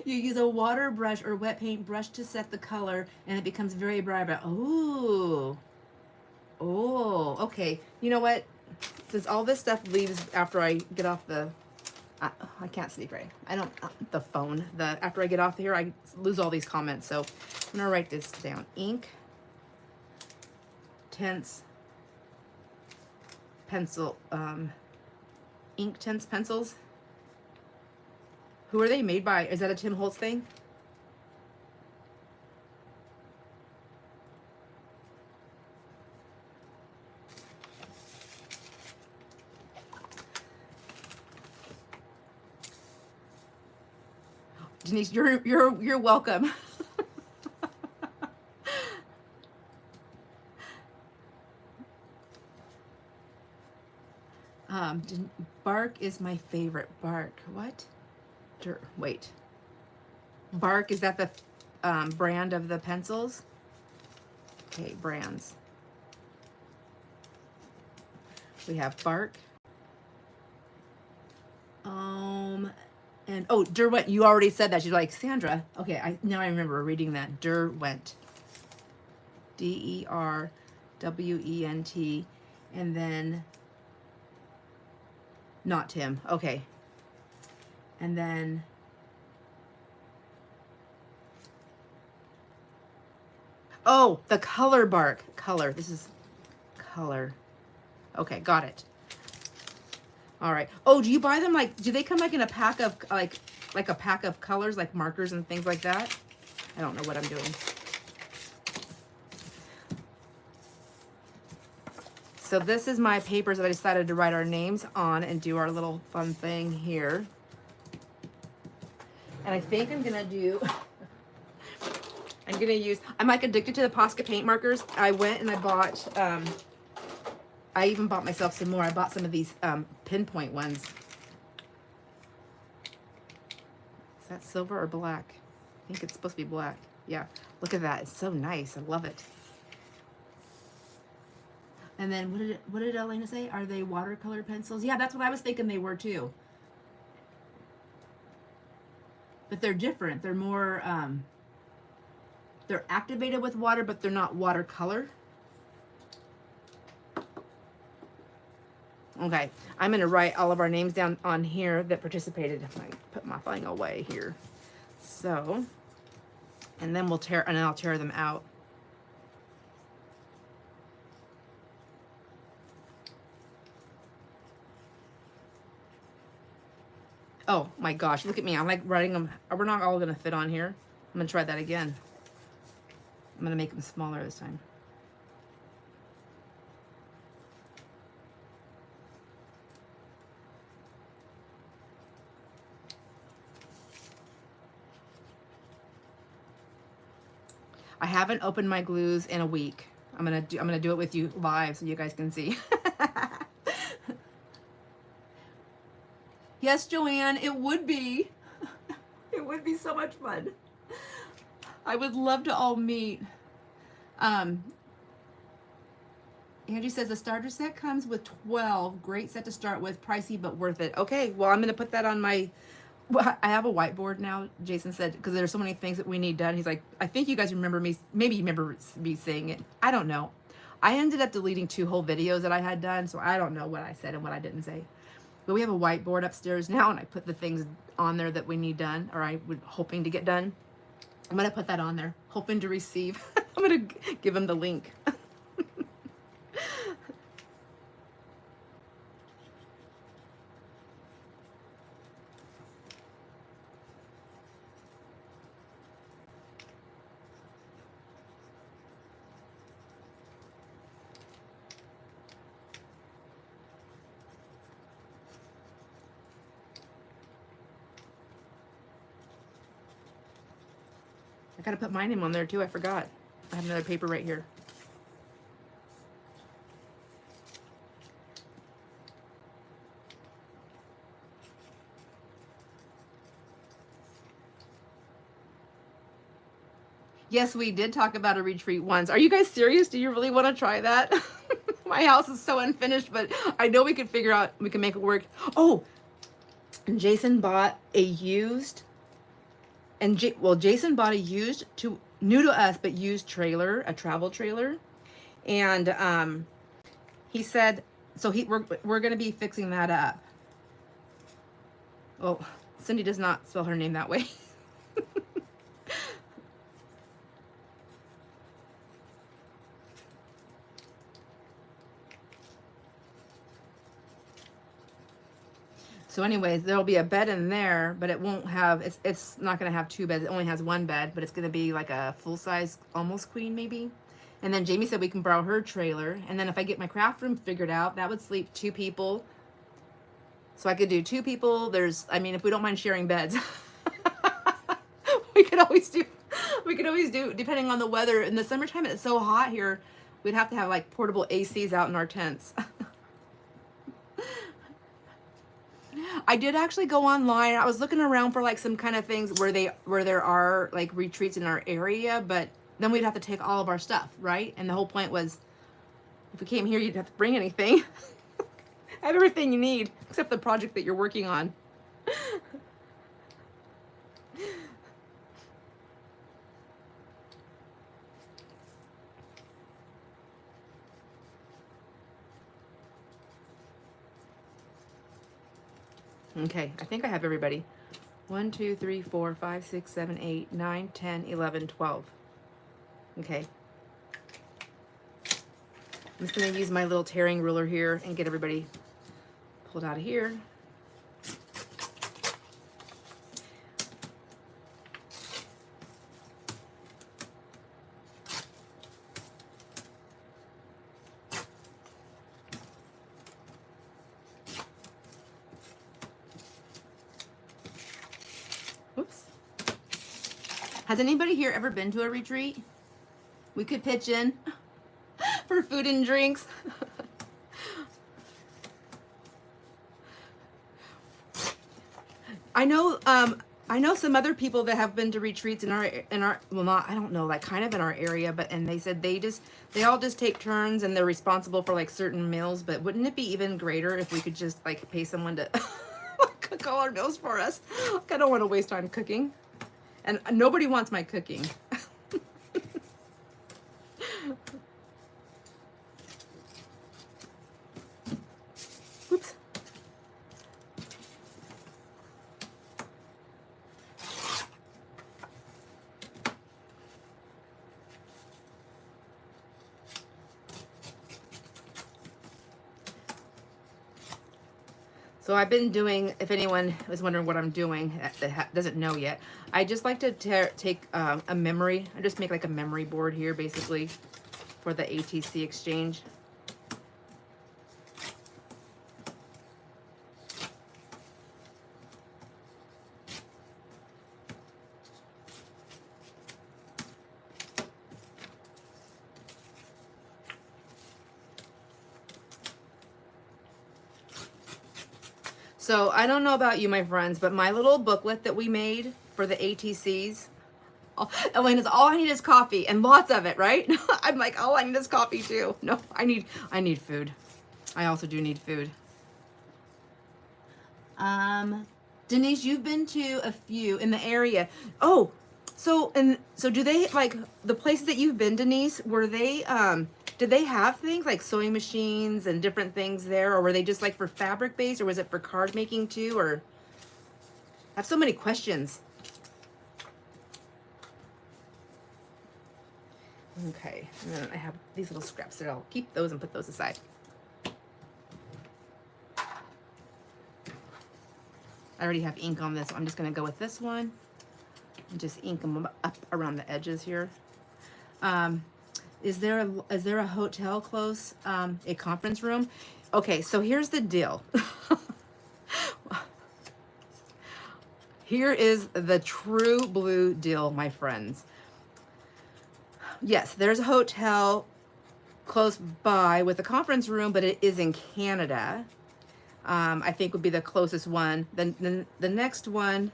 You use a water brush or wet paint brush to set the color, and it becomes very bright. Oh, okay. You know what? Since all this stuff leaves after I get off the. I can't speak right. I don't, the phone, after I get off here, I lose all these comments. So I'm gonna write this down. Ink, tense, pencil, ink tense pencils. Who are they made by? Is that a Tim Holtz thing? Denise, you're welcome. Bark is my favorite. Bark. What? Wait. Bark, is that the brand of the pencils? Okay, brands. We have Bark. And oh, Derwent, you already said that. She's like, Sandra. Okay, now I remember reading that. Derwent. Derwent. And then not Tim. Okay. And then oh, the color bark. Color. This is color. Okay, got it. All right. Oh, do you buy them like, do they come like in a pack of like a pack of colors, like markers and things like that? I don't know what I'm doing. So this is my papers that I decided to write our names on and do our little fun thing here. And I think I'm gonna do, I'm like addicted to the Posca paint markers. I went and I bought, I even bought myself some more. I bought some of these pinpoint ones. Is that silver or black? I think it's supposed to be black. Yeah, look at that. It's so nice. I love it. And then what did Elena say? Are they watercolor pencils? Yeah, that's what I was thinking they were too. But they're different. They're more, they're activated with water, but they're not watercolor. Okay, I'm going to write all of our names down on here that participated. I put my thing away here. So, and then I'll tear them out. Oh my gosh, look at me. I'm like writing them. We're not all going to fit on here. I'm going to try that again. I'm going to make them smaller this time. I haven't opened my glues in a week. I'm gonna do it with you live so you guys can see. Yes, Joanne, it would be. It would be so much fun. I would love to all meet. Angie says the starter set comes with 12. Great set to start with, pricey but worth it. Okay, well I'm gonna put that on my. Well, I have a whiteboard now, Jason said, because there's so many things that we need done. He's like, I think you guys remember me, maybe you remember me saying it. I don't know. I ended up deleting 2 whole videos that I had done, so I don't know what I said and what I didn't say. But we have a whiteboard upstairs now, and I put the things on there that we need done, or I was hoping to get done. I'm going to put that on there, hoping to receive. I'm going to give him the link. I gotta put my name on there too. I forgot. I have another paper right here. Yes, we did talk about a retreat once. Are you guys serious? Do you really want to try that? My house is so unfinished, but I know we can figure out, we can make it work. Oh, and Jason bought a used, Jason bought a used, new to us, but used trailer, a travel trailer. And he said, so we're going to be fixing that up. Oh, Cindy does not spell her name that way. So anyways, there'll be a bed in there, but it won't have, it's not going to have 2 beds. It only has 1 bed, but it's going to be like a full-size, almost queen maybe. And then Jamie said we can borrow her trailer. And then if I get my craft room figured out, that would sleep 2 people. So I could do 2 people. I mean, if we don't mind sharing beds, we could always do, depending on the weather. In the summertime, it's so hot here, we'd have to have like portable ACs out in our tents. I did actually go online. I was looking around for like some kind of things where there are like retreats in our area, but then we'd have to take all of our stuff, right? And the whole point was, if we came here, you'd have to bring anything. Have everything you need except the project that you're working on. Okay, I think I have everybody. 1, 2, 3, 4, 5, 6, 7, 8, 9, 10, 11, 12. Okay. I'm just going to use my little tearing ruler here and get everybody pulled out of here. Oops. Has anybody here ever been to a retreat? We could pitch in for food and drinks. I know some other people that have been to retreats in our well, not, I don't know, like kind of in our area, but and they said they all just take turns and they're responsible for like certain meals. But wouldn't it be even greater if we could just like pay someone to cook all our meals for us? I don't want to waste time cooking, and nobody wants my cooking. Oops. So I've been doing, if anyone was wondering what I'm doing that doesn't know yet, I just like to take a memory. I just make like a memory board here basically for the ATC exchange. So I don't know about you, my friends, but my little booklet that we made for the ATCs, Elena's, all I need is coffee, and lots of it, right? I'm like, all I need is coffee too. No, I need food. I also do need food. Denise, you've been to a few in the area. Oh, so do they, like, the places that you've been, Denise, were they did they have things like sewing machines and different things there, or were they just like for fabric based, or was it for card making too? Or I have so many questions. Okay, and then I have these little scraps that I'll keep those and put those aside. I already have ink on this, so I'm just going to go with this one and just ink them up around the edges here. Is there a hotel close, a conference room? Okay, so here's the deal. Here is the true blue deal, my friends. Yes, there's a hotel close by with a conference room, but it is in Canada. I think would be the closest one. Then the next one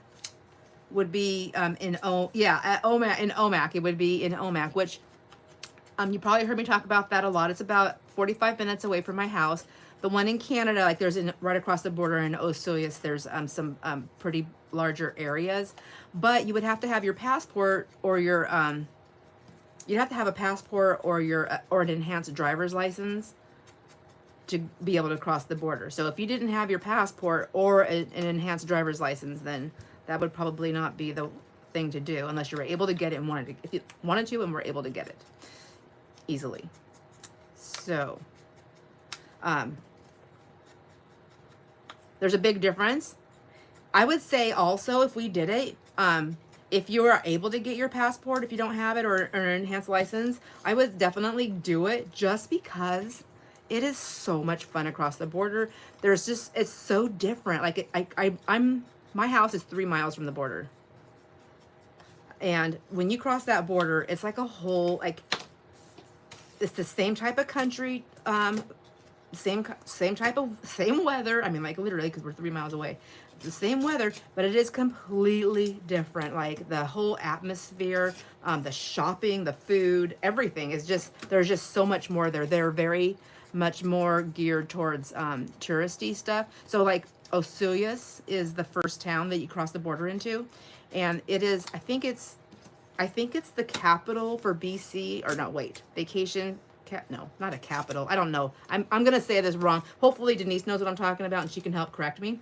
would be in Omak. In Omak, it would be in Omak, which you probably heard me talk about that a lot. It's about 45 minutes away from my house. The one in Canada, like there's right across the border in Osoyoos, there's some pretty larger areas, but you would have to have your passport or your you'd have to have a passport or or an enhanced driver's license to be able to cross the border. So if you didn't have your passport or an enhanced driver's license, then that would probably not be the thing to do unless you were able to get it and if you wanted to and were able to get it easily. So there's a big difference. I would say also, if we did it, if you are able to get your passport, if you don't have it, or an enhanced license, I would definitely do it, just because it is so much fun across the border. It's so different. Like my house is 3 miles from the border. And when you cross that border, it's like a whole, like, it's the same type of country same weather. I mean, like literally, because we're 3 miles away. It's the same weather, but it is completely different. Like the whole atmosphere, the shopping, the food, everything is just, there's just so much more there. They're very much more geared towards touristy stuff. So like Osuyas is the first town that you cross the border into, and it is, I think it's the capital for BC, or no, wait, vacation, no, not a capital. I don't know. I'm going to say this wrong. Hopefully Denise knows what I'm talking about and she can help correct me.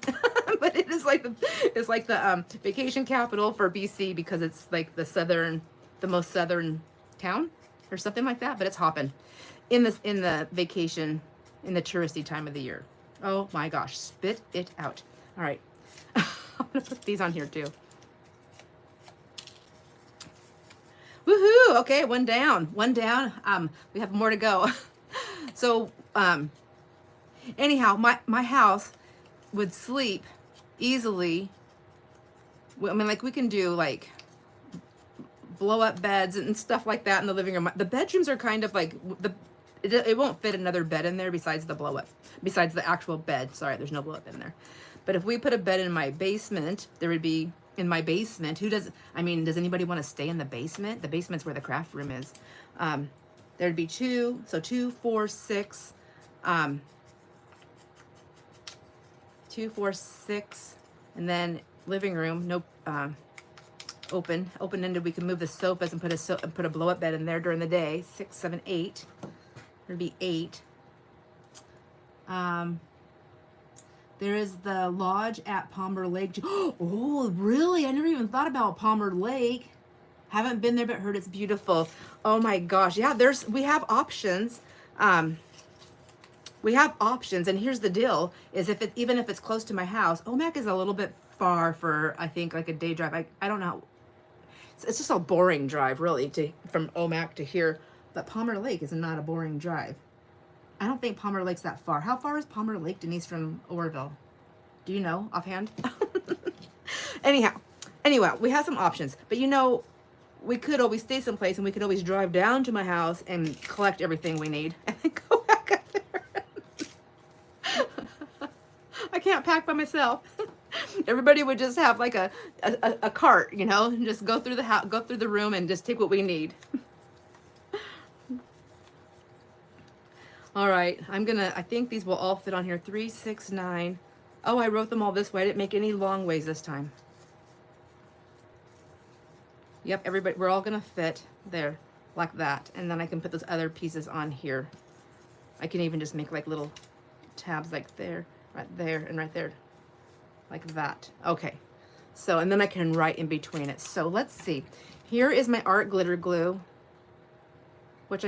But it is like the vacation capital for BC, because it's like the most southern town or something like that, but it's hopping in the vacation, in the touristy time of the year. Oh my gosh, spit it out. All right. I'm going to put these on here too. Woohoo! Okay, one down. We have more to go. So, anyhow, my house would sleep easily. I mean, like we can do like blow up beds and stuff like that in the living room. The bedrooms are kind of like it won't fit another bed in there besides the actual bed. Sorry, there's no blow up in there. But if we put a bed in my basement, there would be. In my basement, does anybody want to stay in the basement? The basement's where the craft room is. There'd be 2, so 2, 4, 6, 2, 4, 6, and then living room, no, open-ended. We can move the sofas and put a blow-up bed in there during the day. 6, 7, 8. There'd be 8. There is the lodge at Palmer Lake. Oh, really? I never even thought about Palmer Lake. Haven't been there, but heard it's beautiful. Oh my gosh. Yeah, we have options. We have options, and here's the deal: is even if it's close to my house, Omak is a little bit far for, I think, like a day drive. I don't know. It's just a boring drive, really, from Omak to here. But Palmer Lake is not a boring drive. I don't think Palmer Lake's that far. How far is Palmer Lake, Denise, from Oroville? Do you know offhand? Anyway, we have some options. But we could always stay someplace, and we could always drive down to my house and collect everything we need and then go back up there. I can't pack by myself. Everybody would just have like a cart, and just go through the house, go through the room, and just take what we need. All right, I think these will all fit on here. 3, 6, 9. Oh, I wrote them all this way. I didn't make any long ways this time. Yep, everybody, we're all gonna fit there like that. And then I can put those other pieces on here. I can even just make like little tabs like there, right there, and right there, like that. Okay, so, and then I can write in between it. So let's see. Here is my art glitter glue, which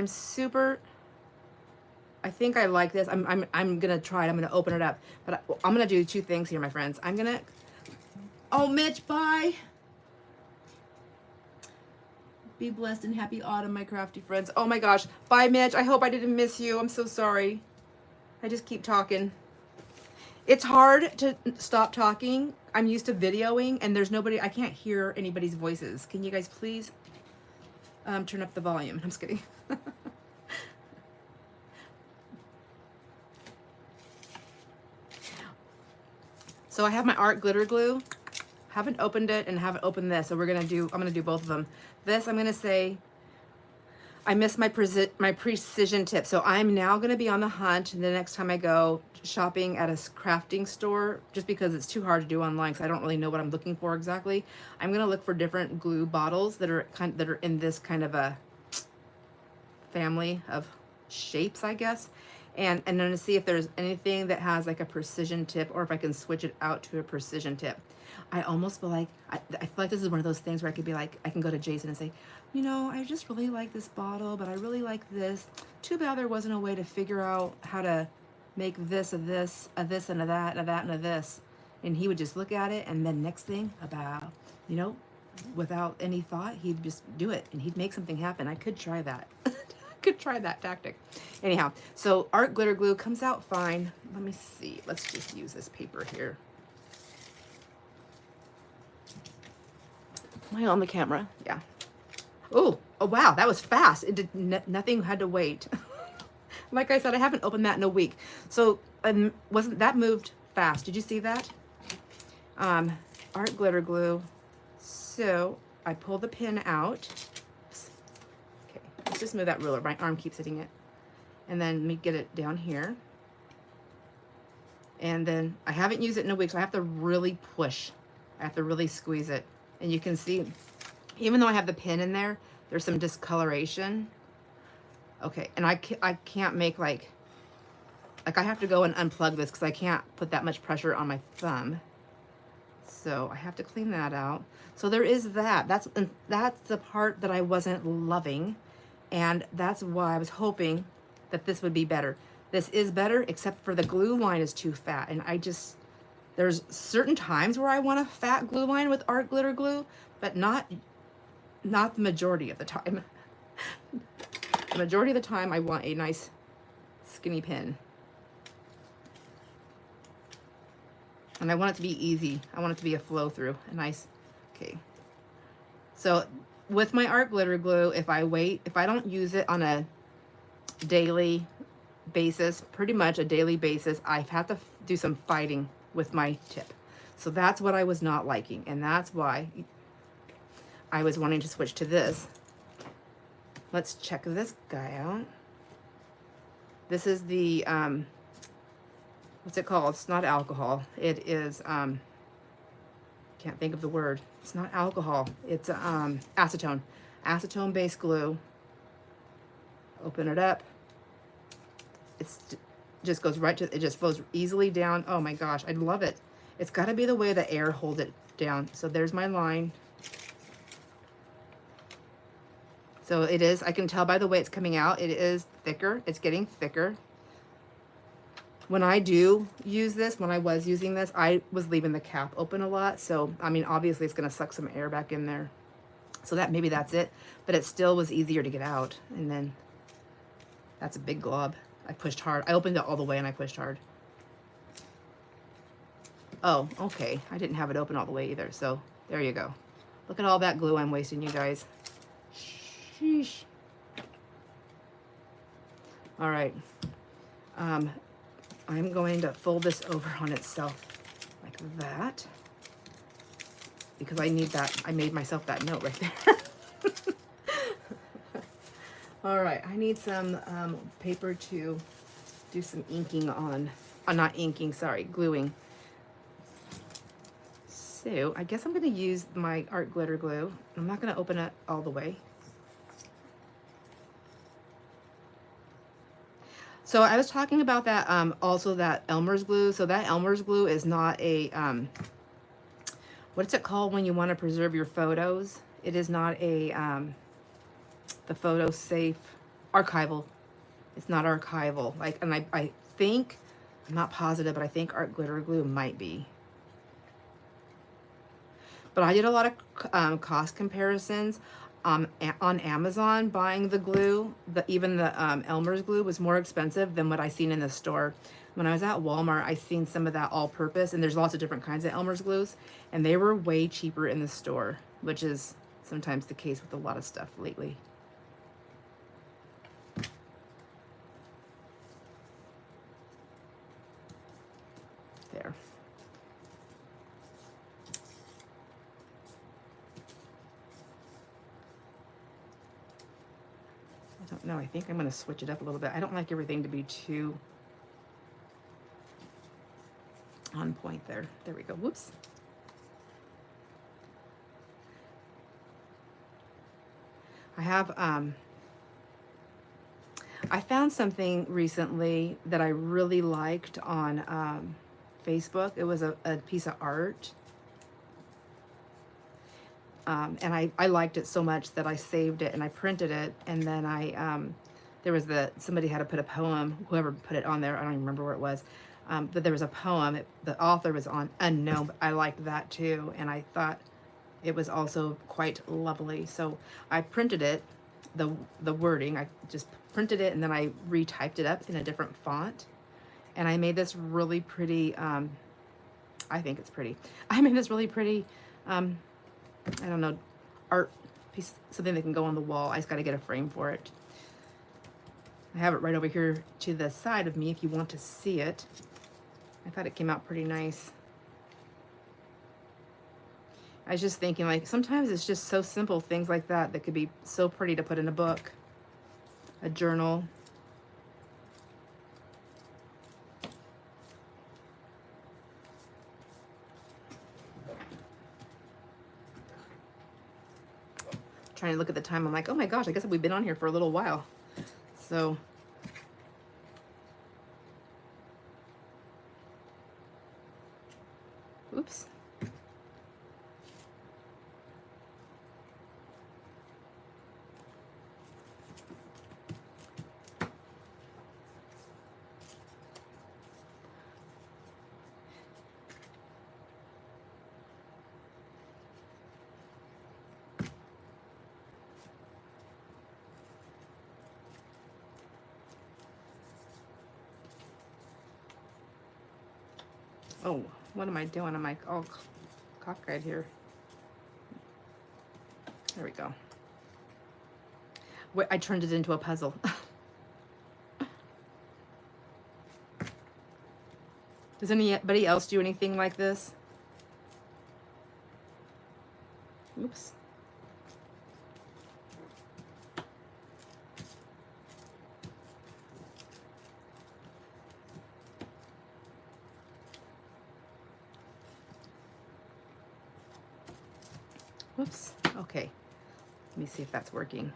I think I like this. I'm gonna try it. I'm gonna open it up, but I'm gonna do 2 things here, my friends. Oh, Mitch, bye. Be blessed and happy autumn, my crafty friends. Oh my gosh, bye, Mitch. I hope I didn't miss you. I'm so sorry. I just keep talking. It's hard to stop talking. I'm used to videoing, and there's nobody. I can't hear anybody's voices. Can you guys please turn up the volume? I'm just kidding. So I have my art glitter glue. Haven't opened it and haven't opened this. So I'm gonna do both of them. This, I'm gonna say, I missed my precision tip. So I'm now gonna be on the hunt the next time I go shopping at a crafting store, just because it's too hard to do online, because I don't really know what I'm looking for exactly. I'm gonna look for different glue bottles that are in this kind of a family of shapes, I guess. And I'm gonna see if there's anything that has like a precision tip, or if I can switch it out to a precision tip. I almost feel like, I feel like this is one of those things where I could be like, I can go to Jason and say, I just really like this bottle, but I really like this. Too bad there wasn't a way to figure out how to make this, a this, a this, and a that, and a that, and a this. And he would just look at it, and then next thing about, without any thought, he'd just do it, and he'd make something happen. I could try that. Could try that tactic. Anyhow, so art glitter glue comes out fine. Let me see. Let's just use this paper here. Am I on the camera? Yeah. Oh wow, that was fast. It did nothing had to wait. Like I said, I haven't opened that in a week. So wasn't that moved fast? Did you see that? Art glitter glue. So I pull the pin out. Okay, let's just move that ruler. My arm keeps hitting it. And then let me get it down here. And then I haven't used it in a week, so I have to really push. I have to really squeeze it. And you can see, even though I have the pin in there, there's some discoloration. Okay, and I can't make like I have to go and unplug this because I can't put that much pressure on my thumb. So I have to clean that out. So there is that. That's the part that I wasn't loving. And that's why I was hoping that this would be better. This is better, except for the glue line is too fat. And there's certain times where I want a fat glue line with art glitter glue, but not the majority of the time. The majority of the time I want a nice skinny pin. And I want it to be easy. I want it to be a flow through, a nice, okay. So with my art glitter glue, if I don't use it on a daily basis, pretty much a daily basis, I've had to do some fighting with my tip. So that's what I was not liking. And that's why I was wanting to switch to this. Let's check this guy out. This is the, what's it called? It's not alcohol. It is, can't think of the word. It's not alcohol. It's acetone. Acetone-based glue. Open it up. It's just goes right to, it just flows easily down. Oh my gosh, I love it. It's got to be the way the air holds it down. So there's my line. So it is, I can tell by the way it's coming out, it is thicker. It's getting thicker. When I do use this, when I was using this, I was leaving the cap open a lot. So, I mean, obviously it's going to suck some air back in there. So that maybe that's it. But it still was easier to get out. And then that's a big glob. I pushed hard. I opened it all the way and I pushed hard. Oh, okay. I didn't have it open all the way either. So there you go. Look at all that glue I'm wasting, you guys. Sheesh. All right. I'm going to fold this over on itself like that because I need that. I made myself that note right there. All right, I need some paper to do some inking on. Not inking, sorry, gluing. So I guess I'm going to use my art glitter glue. I'm not going to open it all the way. So I was talking about that, also that Elmer's glue. So that Elmer's glue is not a, what's it called when you want to preserve your photos? It is not a, the photo safe, archival. It's not archival. Like, and I think, I'm not positive, but I think art glitter glue might be. But I did a lot of cost comparisons. On Amazon, buying the glue, even the Elmer's glue was more expensive than what I seen in the store. When I was at Walmart, I seen some of that all-purpose, and there's lots of different kinds of Elmer's glues, and they were way cheaper in the store, which is sometimes the case with a lot of stuff lately. There. No, I think I'm going to switch it up a little bit. I don't like everything to be too on point there. There we go. Whoops. I have, I found something recently that I really liked on Facebook. It was a piece of art. And I liked it so much that I saved it and I printed it, and then there was somebody had to put a poem, whoever put it on there, I don't even remember where it was, but there was a poem, the author was unknown, but I liked that too, and I thought it was also quite lovely. So I printed it, the wording, I just printed it and then I retyped it up in a different font, and I made this really pretty, I think it's pretty, I made this really pretty, I don't know, art piece, something that can go on the wall. I just got to get a frame for it. I have it right over here to the side of me if you want to see it. I thought it came out pretty nice. I was just thinking, like, sometimes it's just so simple things like that that could be so pretty to put in a book, a journal. Trying to look at the time, I'm like, oh my gosh, I guess we've been on here for a little while. So oops. Oh, what am I doing? I'm like all cockeyed here. There we go. Wait, I turned it into a puzzle. Does anybody else do anything like this? Oops. Whoops. Okay. Let me see if that's working.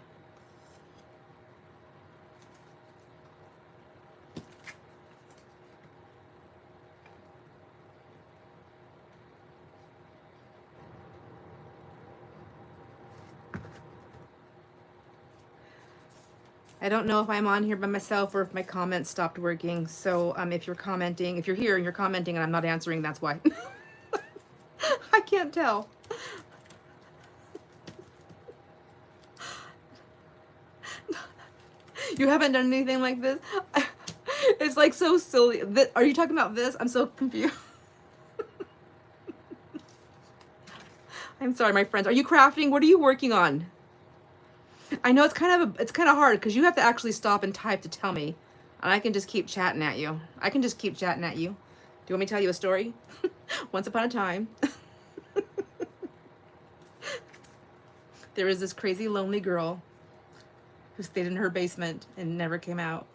I don't know if I'm on here by myself or if my comments stopped working. So if you're commenting, if you're here and you're commenting and I'm not answering, that's why. I can't tell. You haven't done anything like this? It's like so silly. Are you talking about this? I'm so confused. I'm sorry, my friends. Are you crafting? What are you working on? I know it's kind of hard because you have to actually stop and type to tell me, and I can just keep chatting at you. I can just keep chatting at you. Do you want me to tell you a story? Once upon a time, there was this crazy lonely girl who stayed in her basement and never came out.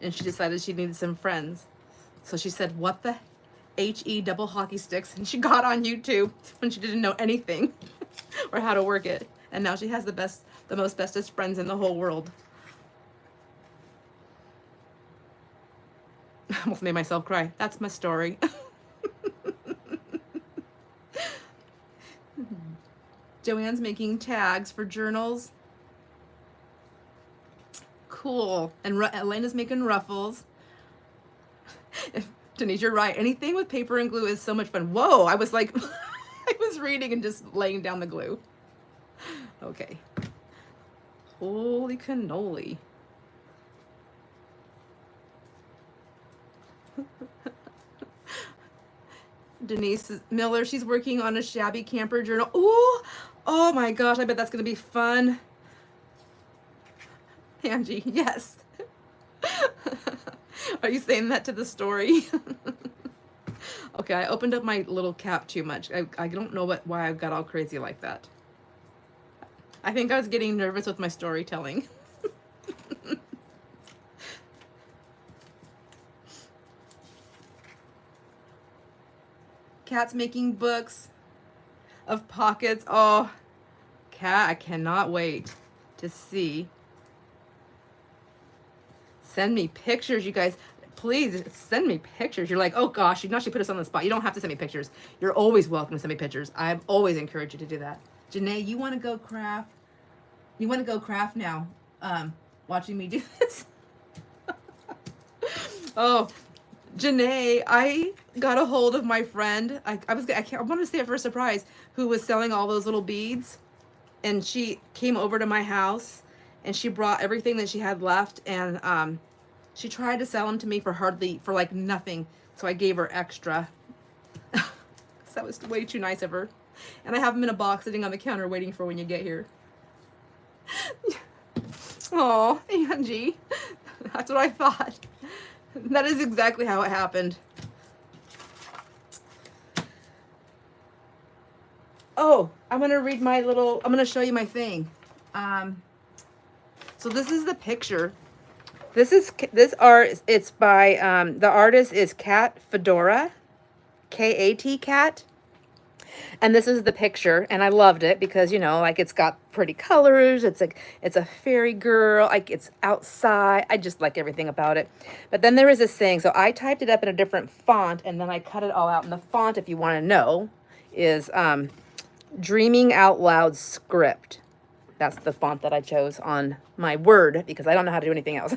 And she decided she needed some friends. So she said, what the HE double hockey sticks? And she got on YouTube when she didn't know anything or how to work it. And now she has the most bestest friends in the whole world. I almost made myself cry. That's my story. Joanne's making tags for journals. Cool. And Elena's making ruffles. Denise, you're right. Anything with paper and glue is so much fun. Whoa, I was like, I was reading and just laying down the glue. Okay. Holy cannoli. Denise Miller, she's working on a shabby camper journal. Ooh, oh my gosh, I bet that's going to be fun. Angie, yes. Are you saying that to the story? Okay, I opened up my little cap too much. I don't know why I got all crazy like that. I think I was getting nervous with my storytelling. Cat's making books of pockets. Oh, Cat, I cannot wait to see. Send me pictures, you guys. Please send me pictures. You're like, oh gosh, you know she put us on the spot. You don't have to send me pictures. You're always welcome to send me pictures. I've always encouraged you to do that. Janae, you want to go craft? You want to go craft now? Watching me do this? Oh, Janae, I got a hold of my friend. I wanted to say it for a surprise, who was selling all those little beads, and she came over to my house, and she brought everything that she had left, and she tried to sell them to me for like nothing. So I gave her extra. That was way too nice of her. And I have them in a box sitting on the counter waiting for when you get here. Oh, Angie. That's what I thought. That is exactly how it happened. Oh, I'm going to read my little, I'm going to show you my thing. So this is the picture. This art, it's by, the artist is Cat Fedora, K-A-T, Cat. And this is the picture, and I loved it because, you know, like, it's got pretty colors. It's like, it's a fairy girl, like, it's outside. I just like everything about it. But then there is this thing, so I typed it up in a different font, and then I cut it all out. And the font, if you want to know, is Dreaming Out Loud Script. That's the font that I chose on my Word because I don't know how to do anything else.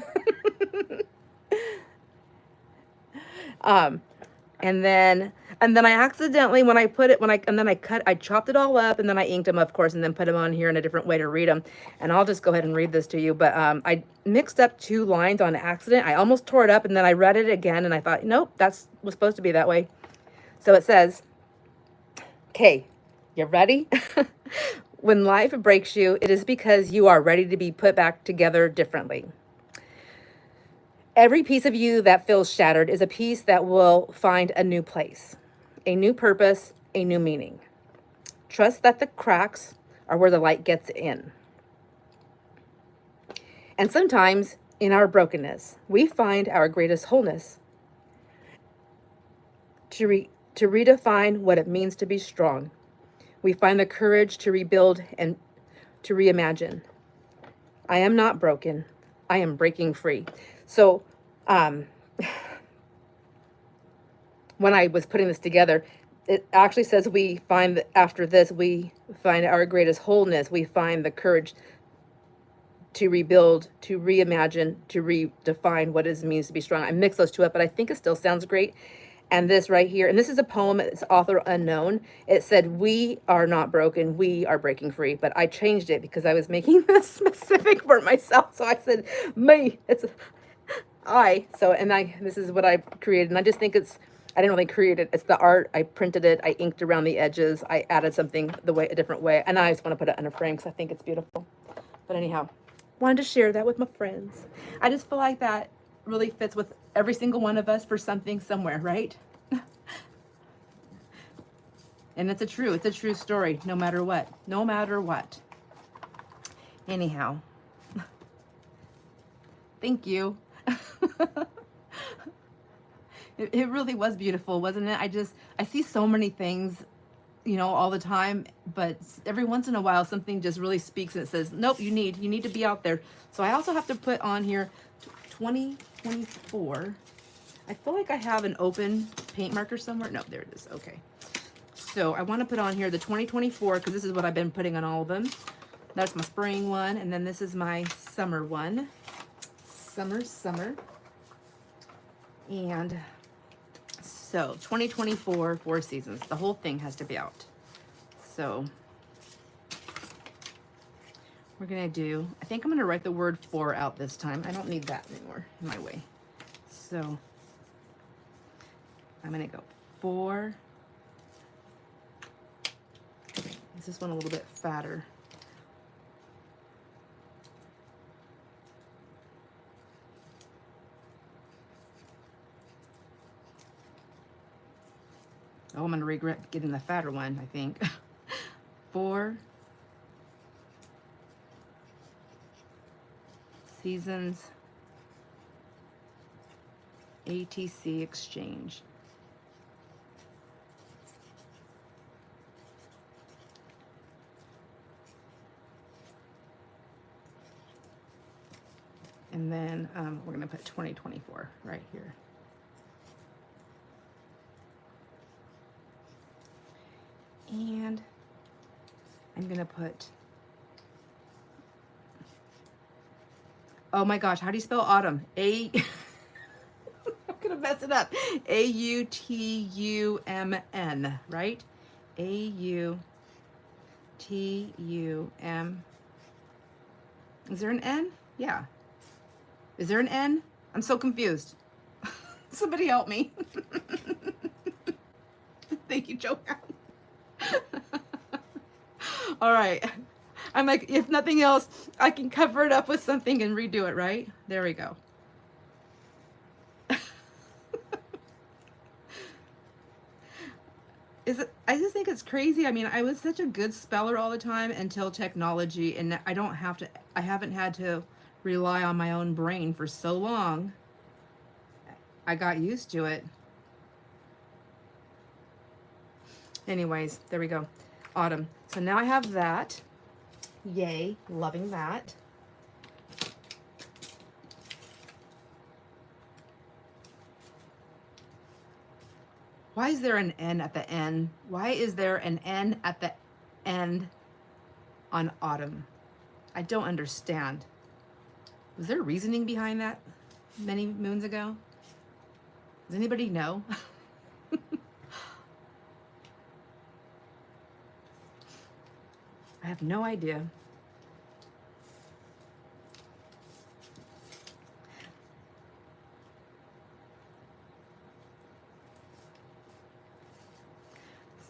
And then I accidentally, when I put it, I chopped it all up, and then I inked them, of course, and then put them on here in a different way to read them. And I'll just go ahead and read this to you. But I mixed up 2 lines on accident. I almost tore it up, and then I read it again, and I thought, nope, was supposed to be that way. So it says, okay, you ready? When life breaks you, it is because you are ready to be put back together differently. Every piece of you that feels shattered is a piece that will find a new place, a new purpose, a new meaning. Trust that the cracks are where the light gets in. And sometimes in our brokenness, we find our greatest wholeness. To redefine what it means to be strong, we find the courage to rebuild and to reimagine. I am not broken. I am breaking free. So, when I was putting this together, it actually says we find that after this, we find our greatest wholeness. We find the courage to rebuild, to reimagine, to redefine what it means to be strong. I mixed those 2 up, but I think it still sounds great. And this right here, and this is a poem, it's author unknown. It said, we are not broken, we are breaking free. But I changed it because I was making this specific for myself. So I said, me, it's I. So, and this is what I created. And I just think I didn't really create it. It's the art. I printed it. I inked around the edges. I added something a different way. And I just want to put it in a frame because I think it's beautiful. But anyhow, wanted to share that with my friends. I just feel like that really fits with every single one of us for something somewhere, right? And it's a true story, no matter what. Anyhow, thank you. It really was beautiful, wasn't it? I see so many things, you know, all the time, but every once in a while something just really speaks and it says, nope, you need to be out there. So I also have to put on here 2024. I feel like I have an open paint marker somewhere. No, there it is. Okay. So I want to put on here the 2024 because this is what I've been putting on all of them. That's my spring one, and then this is my summer one. Summer. And so 2024, 4 seasons. The whole thing has to be out. So we're going to do, I think I'm going to write the word for out this time. I don't need that anymore in my way. So I'm going to go 4. This one a little bit fatter. Oh, I'm going to regret getting the fatter one, I think. 4 seasons ATC exchange. And then we're going to put 2024 right here. And I'm going to put, oh my gosh, how do you spell autumn? I'm going to mess it up. A-U-T-U-M-N, right? A-U-T-U-M. Is there an N? Yeah. Is there an N? I'm so confused. Somebody help me. Thank you, Joanne. All right. I'm like, if nothing else, I can cover it up with something and redo it, right? There we go. I just think it's crazy. I mean, I was such a good speller all the time until technology, and I haven't had to rely on my own brain for so long. I got used to it. Anyways, there we go. Autumn. So now I have that. Yay, loving that. Why is there an N at the end? Why is there an N at the end on autumn? I don't understand. Was there reasoning behind that many moons ago? Does anybody know? I have no idea.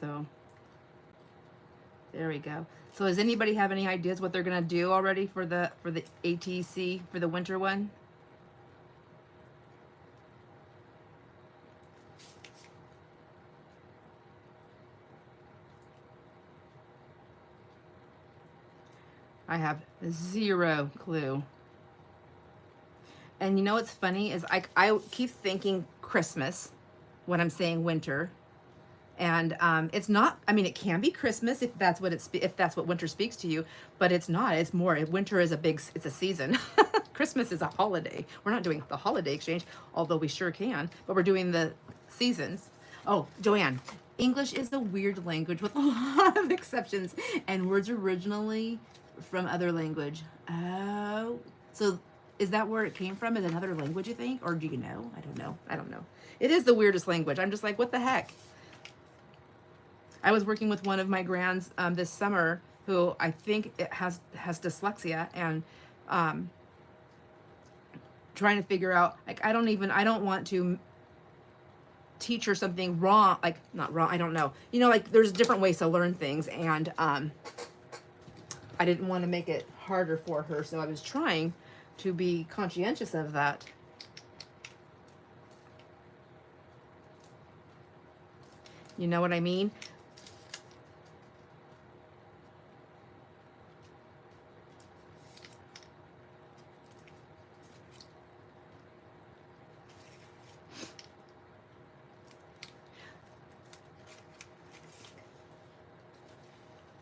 So there we go. So does anybody have any ideas what they're gonna do already for the ATC for the winter one? I have zero clue. And you know what's funny is I keep thinking Christmas when I'm saying winter. And it's not. I mean, it can be Christmas if that's what if that's what winter speaks to you, but it's not. It's more. Winter is it's a season. Christmas is a holiday. We're not doing the holiday exchange, although we sure can. But we're doing the seasons. Oh, Joanne, English is a weird language with a lot of exceptions, and words originally from other language. Oh, so is that where it came from? Is another language, you think, or do you know? I don't know. I don't know. It is the weirdest language. I'm just like, what the heck? I was working with one of my grands this summer who I think it has dyslexia, and trying to figure out, like, I don't want to teach her something wrong, like not wrong, I don't know. You know, like there's different ways to learn things, and I didn't want to make it harder for her, so I was trying to be conscientious of that. You know what I mean?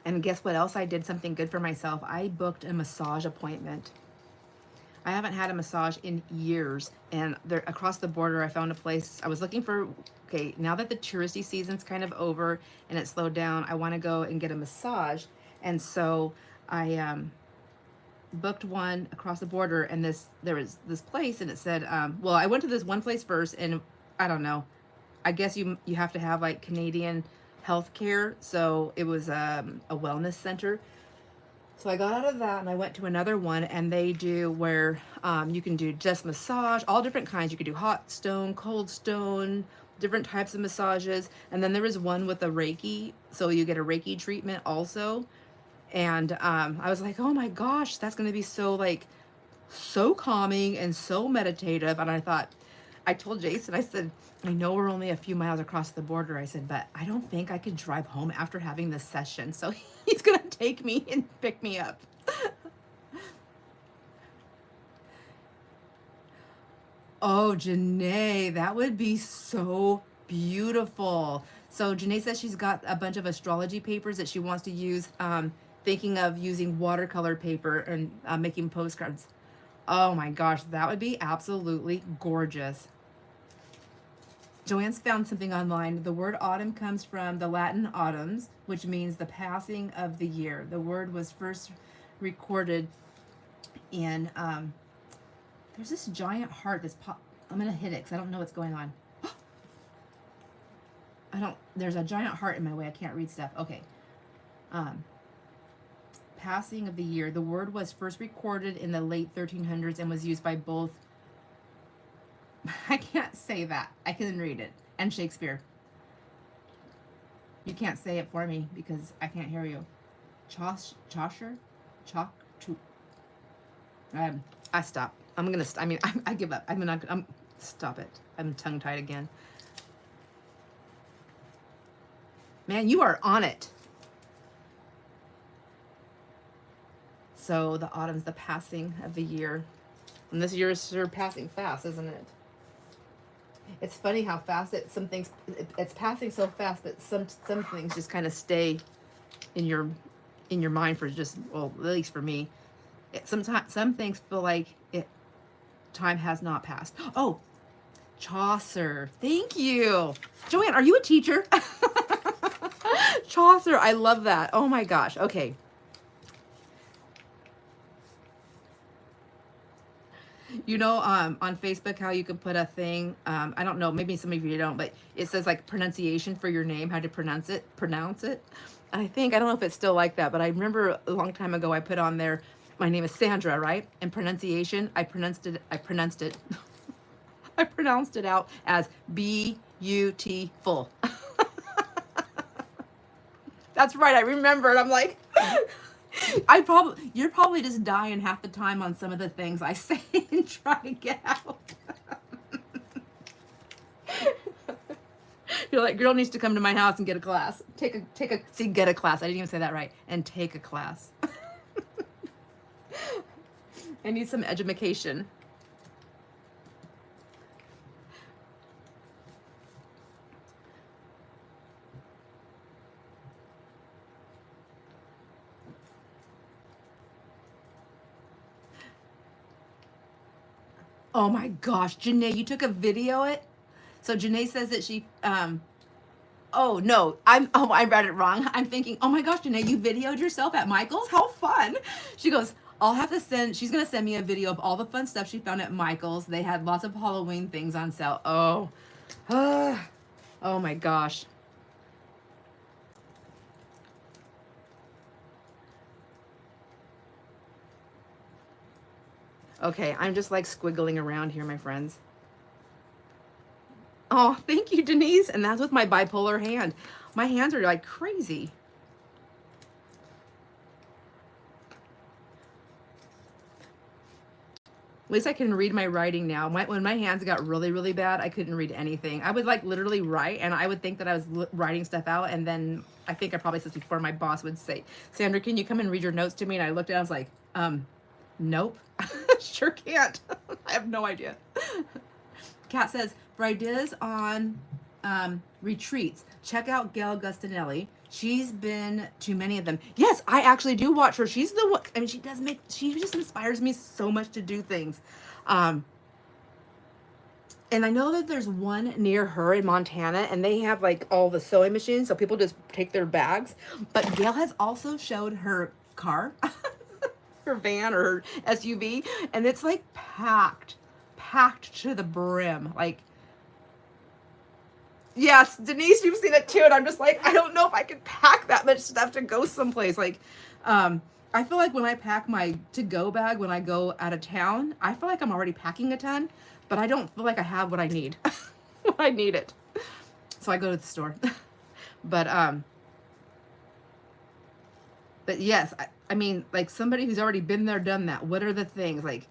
And guess what else? I did something good for myself. I booked a massage appointment. I haven't had a massage in years, and there across the border I found a place. I was looking for, okay, now that the touristy season's kind of over and it slowed down, I want to go and get a massage. And so I booked one across the border, and there was this place, and it said, well, I went to this one place first, and I don't know, I guess you have to have like Canadian healthcare, so it was a wellness center. So I got out of that and I went to another one, and they do where you can do just massage, all different kinds. You could do hot stone, cold stone, different types of massages. And then there was one with a Reiki, so you get a Reiki treatment also. And I was like, oh my gosh, that's going to be so calming and so meditative. And I thought, I told Jason, I said, I know we're only a few miles across the border. I said, but I don't think I could drive home after having this session. So he's going to take me and pick me up. Oh, Janae, that would be so beautiful. So Janae says she's got a bunch of astrology papers that she wants to use, thinking of using watercolor paper and making postcards. Oh my gosh, that would be absolutely gorgeous. Joanne's found something online. The word autumn comes from the Latin autumns, which means the passing of the year. The word was first recorded in, there's this giant heart that's I'm going to hit it because I don't know what's going on. There's a giant heart in my way. I can't read stuff. Okay. Passing of the year. The word was first recorded in the late 1300s and was used by both, I can't say that. I can read it. And Shakespeare. You can't say it for me because I can't hear you. Chaucer? I stop. I give up. Stop it. I'm tongue-tied again. Man, you are on it. So the autumn's the passing of the year. And this year is sure passing fast, isn't it? It's funny how fast it's passing so fast, but some things just kind of stay in your mind for just, well, at least for me. Sometimes some things feel like time has not passed. Oh, Chaucer. Thank you. Joanne, are you a teacher? Chaucer, I love that. Oh my gosh. Okay. You know, on Facebook, how you can put a thing, I don't know, maybe some of you don't, but it says like pronunciation for your name, how to pronounce it. I think, I don't know if it's still like that, but I remember a long time ago, I put on there, my name is Sandra, right? And pronunciation, I pronounced it, I pronounced it out as beautiful. That's right, I remember it. I'm like, you're probably just dying half the time on some of the things I say and try to get out. You're like, girl needs to come to my house and get a class. Get a class. I didn't even say that right. And take a class. I need some education. Oh my gosh, Janae, you took a video it? So Janae says that she, oh no, I read it wrong. I'm thinking, oh my gosh, Janae, you videoed yourself at Michael's? How fun. She goes, she's going to send me a video of all the fun stuff she found at Michael's. They had lots of Halloween things on sale. Oh, oh my gosh. Okay, I'm just like squiggling around here, my friends. Oh, thank you, Denise. And that's with my bipolar hand. My hands are like crazy. At least I can read my writing now. When my hands got really, really bad, I couldn't read anything. I would like literally write, and I would think that I was writing stuff out, and then I think I probably said before, my boss would say, Sandra, can you come and read your notes to me? And I looked at it, I was like, nope. Sure can't. I have no idea. Kat says, for ideas on retreats, check out Gail Gustinelli. She's been to many of them. Yes, I actually do watch her. She's the one, I mean, she just inspires me so much to do things. And I know that there's one near her in Montana, and they have like all the sewing machines, so people just take their bags. But Gail has also showed her car, her van or her SUV, and it's like packed to the brim. Like, yes, Denise, you've seen it too, and I'm just like, I don't know if I can pack that much stuff to go someplace. Like, I feel like when I pack my to-go bag when I go out of town, I feel like I'm already packing a ton, but I don't feel like I have what I need when I need it. So I go to the store. But yes, I mean, like somebody who's already been there, done that. What are the things like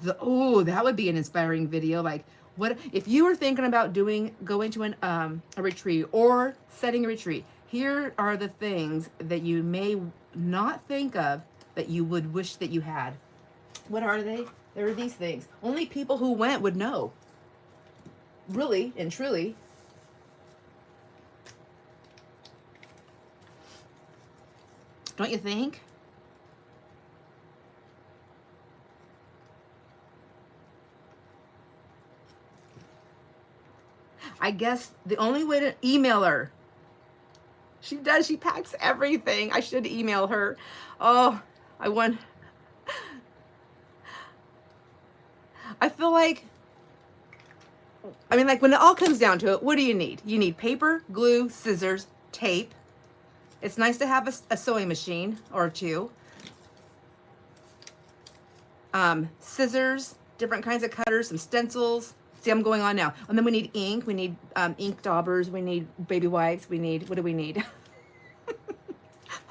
that would be an inspiring video. Like, what if you were thinking about going to a retreat or setting a retreat? Here are the things that you may not think of that you would wish that you had. What are they? There are these things. Only people who went would know. Really and truly. Don't you think? I guess the only way to email her. She does. She packs everything. I should email her. Oh, I feel like, I mean, like when it all comes down to it, what do you need? You need paper, glue, scissors, tape. It's nice to have a sewing machine or two. Scissors, different kinds of cutters, some stencils. See, I'm going on now. And then we need ink. We need ink daubers. We need baby wipes. We need, what do we need?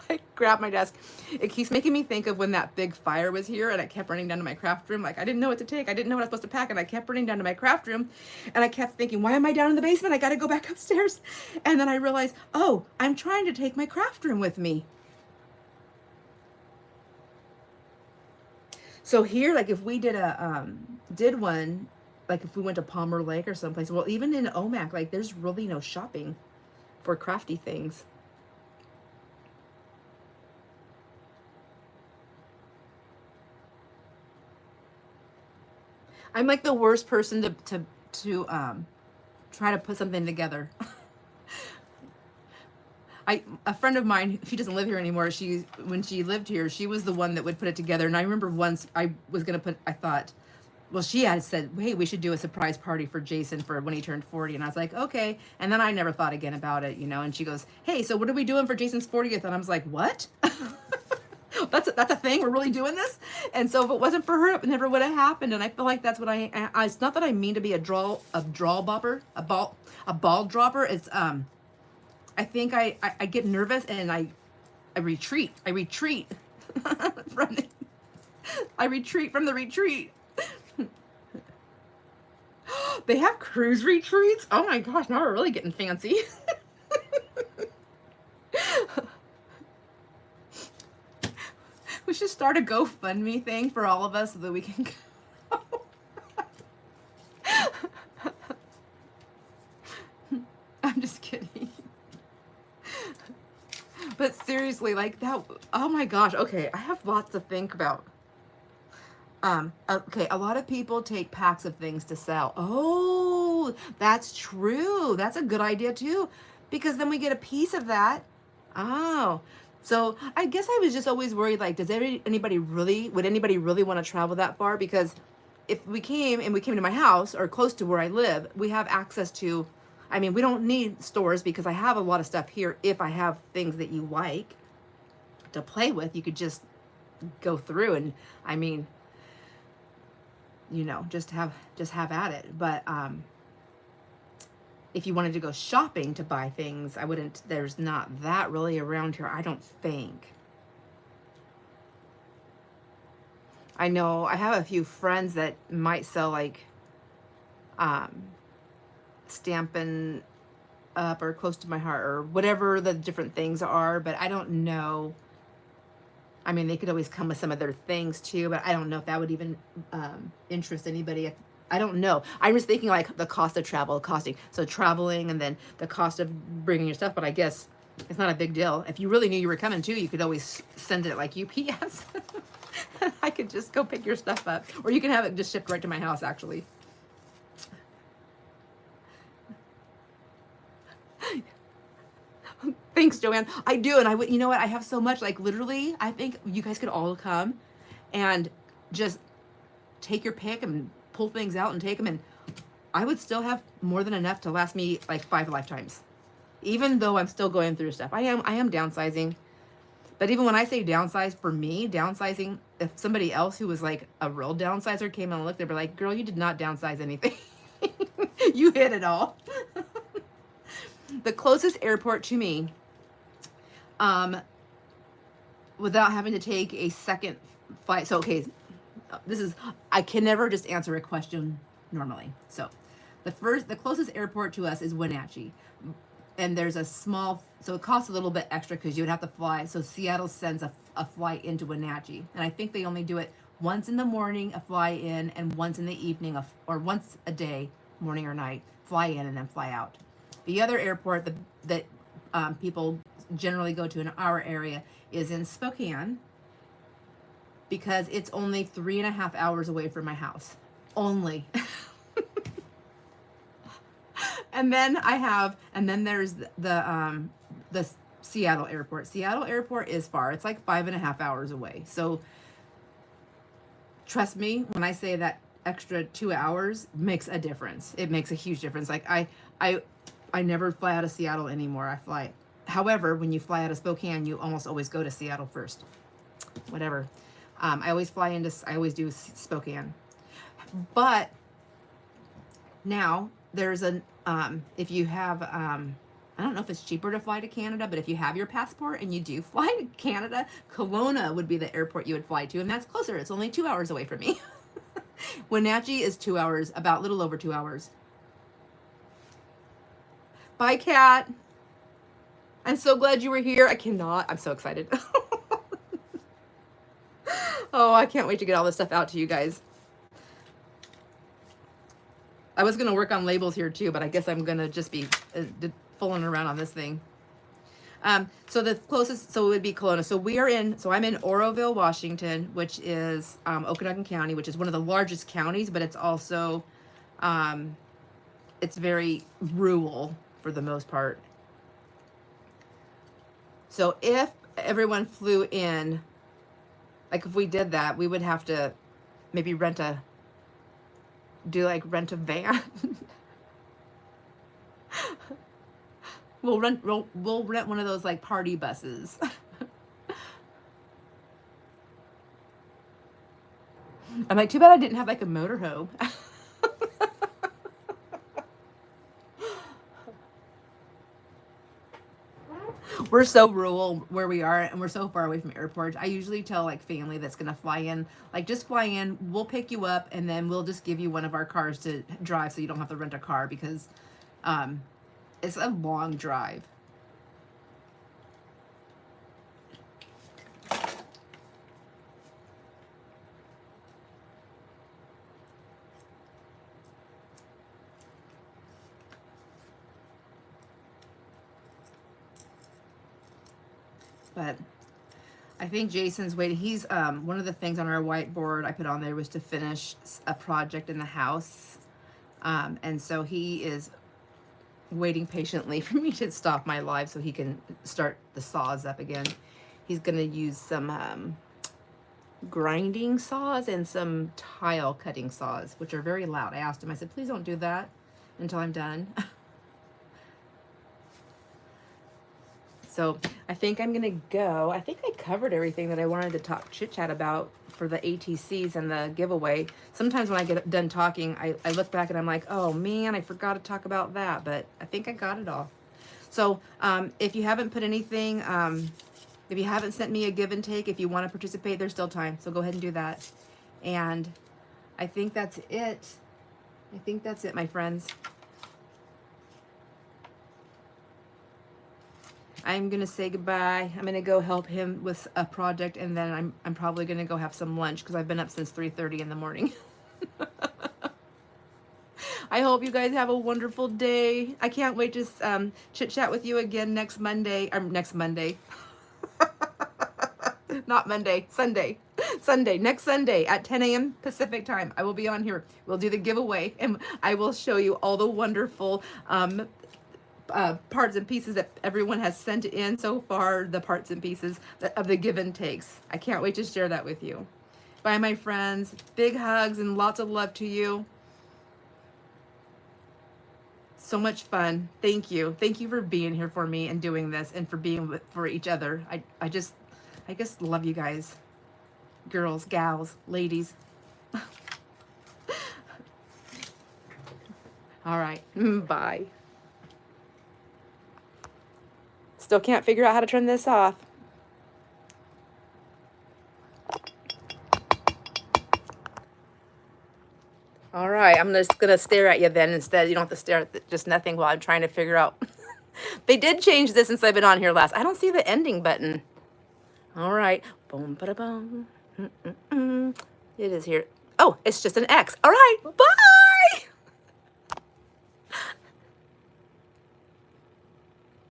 Like, grab my desk. It keeps making me think of when that big fire was here and I kept running down to my craft room. Like I didn't know what to take. I didn't know what I was supposed to pack. And I kept running down to my craft room and I kept thinking, why am I down in the basement? I got to go back upstairs. And then I realized, oh, I'm trying to take my craft room with me. So here, like if we did one, like if we went to Palmer Lake or someplace, well, even in Omak, like there's really no shopping for crafty things. I'm like the worst person to try to put something together. A friend of mine, she doesn't live here anymore. When she lived here, she was the one that would put it together. And I remember once I thought, well, she had said, hey, we should do a surprise party for Jason for when he turned 40. And I was like, okay. And then I never thought again about it, you know. And she goes, hey, so what are we doing for Jason's 40th? And I was like, what? That's a thing? We're really doing this? And so if it wasn't for her, it never would have happened. And I feel like that's what it's not that I mean to be a ball dropper. It's, I think I get nervous and I retreat. I retreat from the retreat. They have cruise retreats? Oh my gosh, now we're really getting fancy. We should start a GoFundMe thing for all of us so that we can go. I'm just kidding. But seriously, like that, oh my gosh, okay, I have lots to think about. Okay, a lot of people take packs of things to sell. Oh, that's true. That's a good idea too, because then we get a piece of that. Oh, so I guess I was just always worried, like, would anybody really want to travel that far? Because if we came to my house or close to where I live, we have access to, I mean, we don't need stores because I have a lot of stuff here. If I have things that you like to play with, you could just go through and, I mean, you know, just have at it. But if you wanted to go shopping to buy things, there's not that really around here, I don't think. I know I have a few friends that might sell like Stampin' Up or Close to My Heart or whatever the different things are, but I don't know. I mean, they could always come with some of their things too, but I don't know if that would even interest anybody. I don't know. I'm just thinking like the cost of costing. So traveling and then the cost of bringing your stuff, but I guess it's not a big deal. If you really knew you were coming too, you could always send it like UPS. I could just go pick your stuff up. Or you can have it just shipped right to my house, actually. Thanks, Joanne. I do, and you know what? I have so much, like literally, I think you guys could all come and just take your pick and pull things out and take them, and I would still have more than enough to last me like 5 lifetimes. Even though I'm still going through stuff. I am downsizing. But even when I say downsize, for me, downsizing, if somebody else who was like a real downsizer came and looked, they'd be like, girl, you did not downsize anything. You hit it all. The closest airport to me, without having to take a second flight. So, okay, I can never just answer a question normally. So the closest airport to us is Wenatchee. And there's a small, so it costs a little bit extra because you would have to fly. So Seattle sends a flight into Wenatchee. And I think they only do it once in the morning, a fly in, and once in the evening, or once a day, morning or night, fly in and then fly out. The other airport that people generally go to in our area is in Spokane, because it's only 3.5 hours away from my house. Only. And then there's the Seattle airport. Seattle airport is far. It's like 5.5 hours away. So trust me when I say that extra 2 hours makes a difference. It makes a huge difference. Like I never fly out of Seattle anymore. However, when you fly out of Spokane, you almost always go to Seattle first. Whatever. I always do Spokane. But now there's if you have I don't know if it's cheaper to fly to Canada, but if you have your passport and you do fly to Canada, Kelowna would be the airport you would fly to, and that's closer. It's only 2 hours away from me. Wenatchee is 2 hours, about a little over 2 hours. Bye, Kat. I'm so glad you were here. I cannot. I'm so excited. Oh, I can't wait to get all this stuff out to you guys. I was going to work on labels here too, but I guess I'm going to just be fooling around on this thing. So the closest, so it would be Kelowna. So I'm in Oroville, Washington, which is Okanagan County, which is one of the largest counties, but it's also, it's very rural for the most part. So if everyone flew in, like if we did that, we would have to maybe rent a van. We'll rent one of those like party buses. I'm like, too bad I didn't have like a motorhome. We're so rural where we are, and we're so far away from airports. I usually tell like family that's gonna fly in, like just fly in, we'll pick you up, and then we'll just give you one of our cars to drive so you don't have to rent a car, because it's a long drive. But I think Jason's waiting. He's one of the things on our whiteboard I put on there was to finish a project in the house. And so he is waiting patiently for me to stop my live so he can start the saws up again. He's going to use some grinding saws and some tile cutting saws, which are very loud. I asked him, I said, please don't do that until I'm done. So I think I'm going to go. I think I covered everything that I wanted to talk chit chat about for the ATCs and the giveaway. Sometimes when I get done talking, I look back and I'm like, oh man, I forgot to talk about that, but I think I got it all. So if you haven't put anything, if you haven't sent me a give and take, if you want to participate, there's still time. So go ahead and do that. And I think that's it. I think that's it, my friends. I'm going to say goodbye. I'm going to go help him with a project, and then I'm probably going to go have some lunch because I've been up since 3:30 in the morning. I hope you guys have a wonderful day. I can't wait to chit chat with you again next Monday. Next Monday. Not Monday, Sunday. Sunday, next Sunday at 10 a.m. Pacific time. I will be on here. We'll do the giveaway, and I will show you all the wonderful parts and pieces that everyone has sent in so far, the parts and pieces of the give and takes. I can't wait to share that with you. Bye, my friends. Big hugs and lots of love to you. So much fun. Thank you. Thank you for being here for me and doing this and for being for each other. I just love you guys. Girls, gals, ladies. All right. Bye. Still can't figure out how to turn this off. All right, I'm just gonna stare at you then instead. You don't have to stare at just nothing while I'm trying to figure out. They did change this since I've been on here last. I don't see the ending button. All right, boom, ba da boom. It is here. Oh, it's just an X. All right, bye.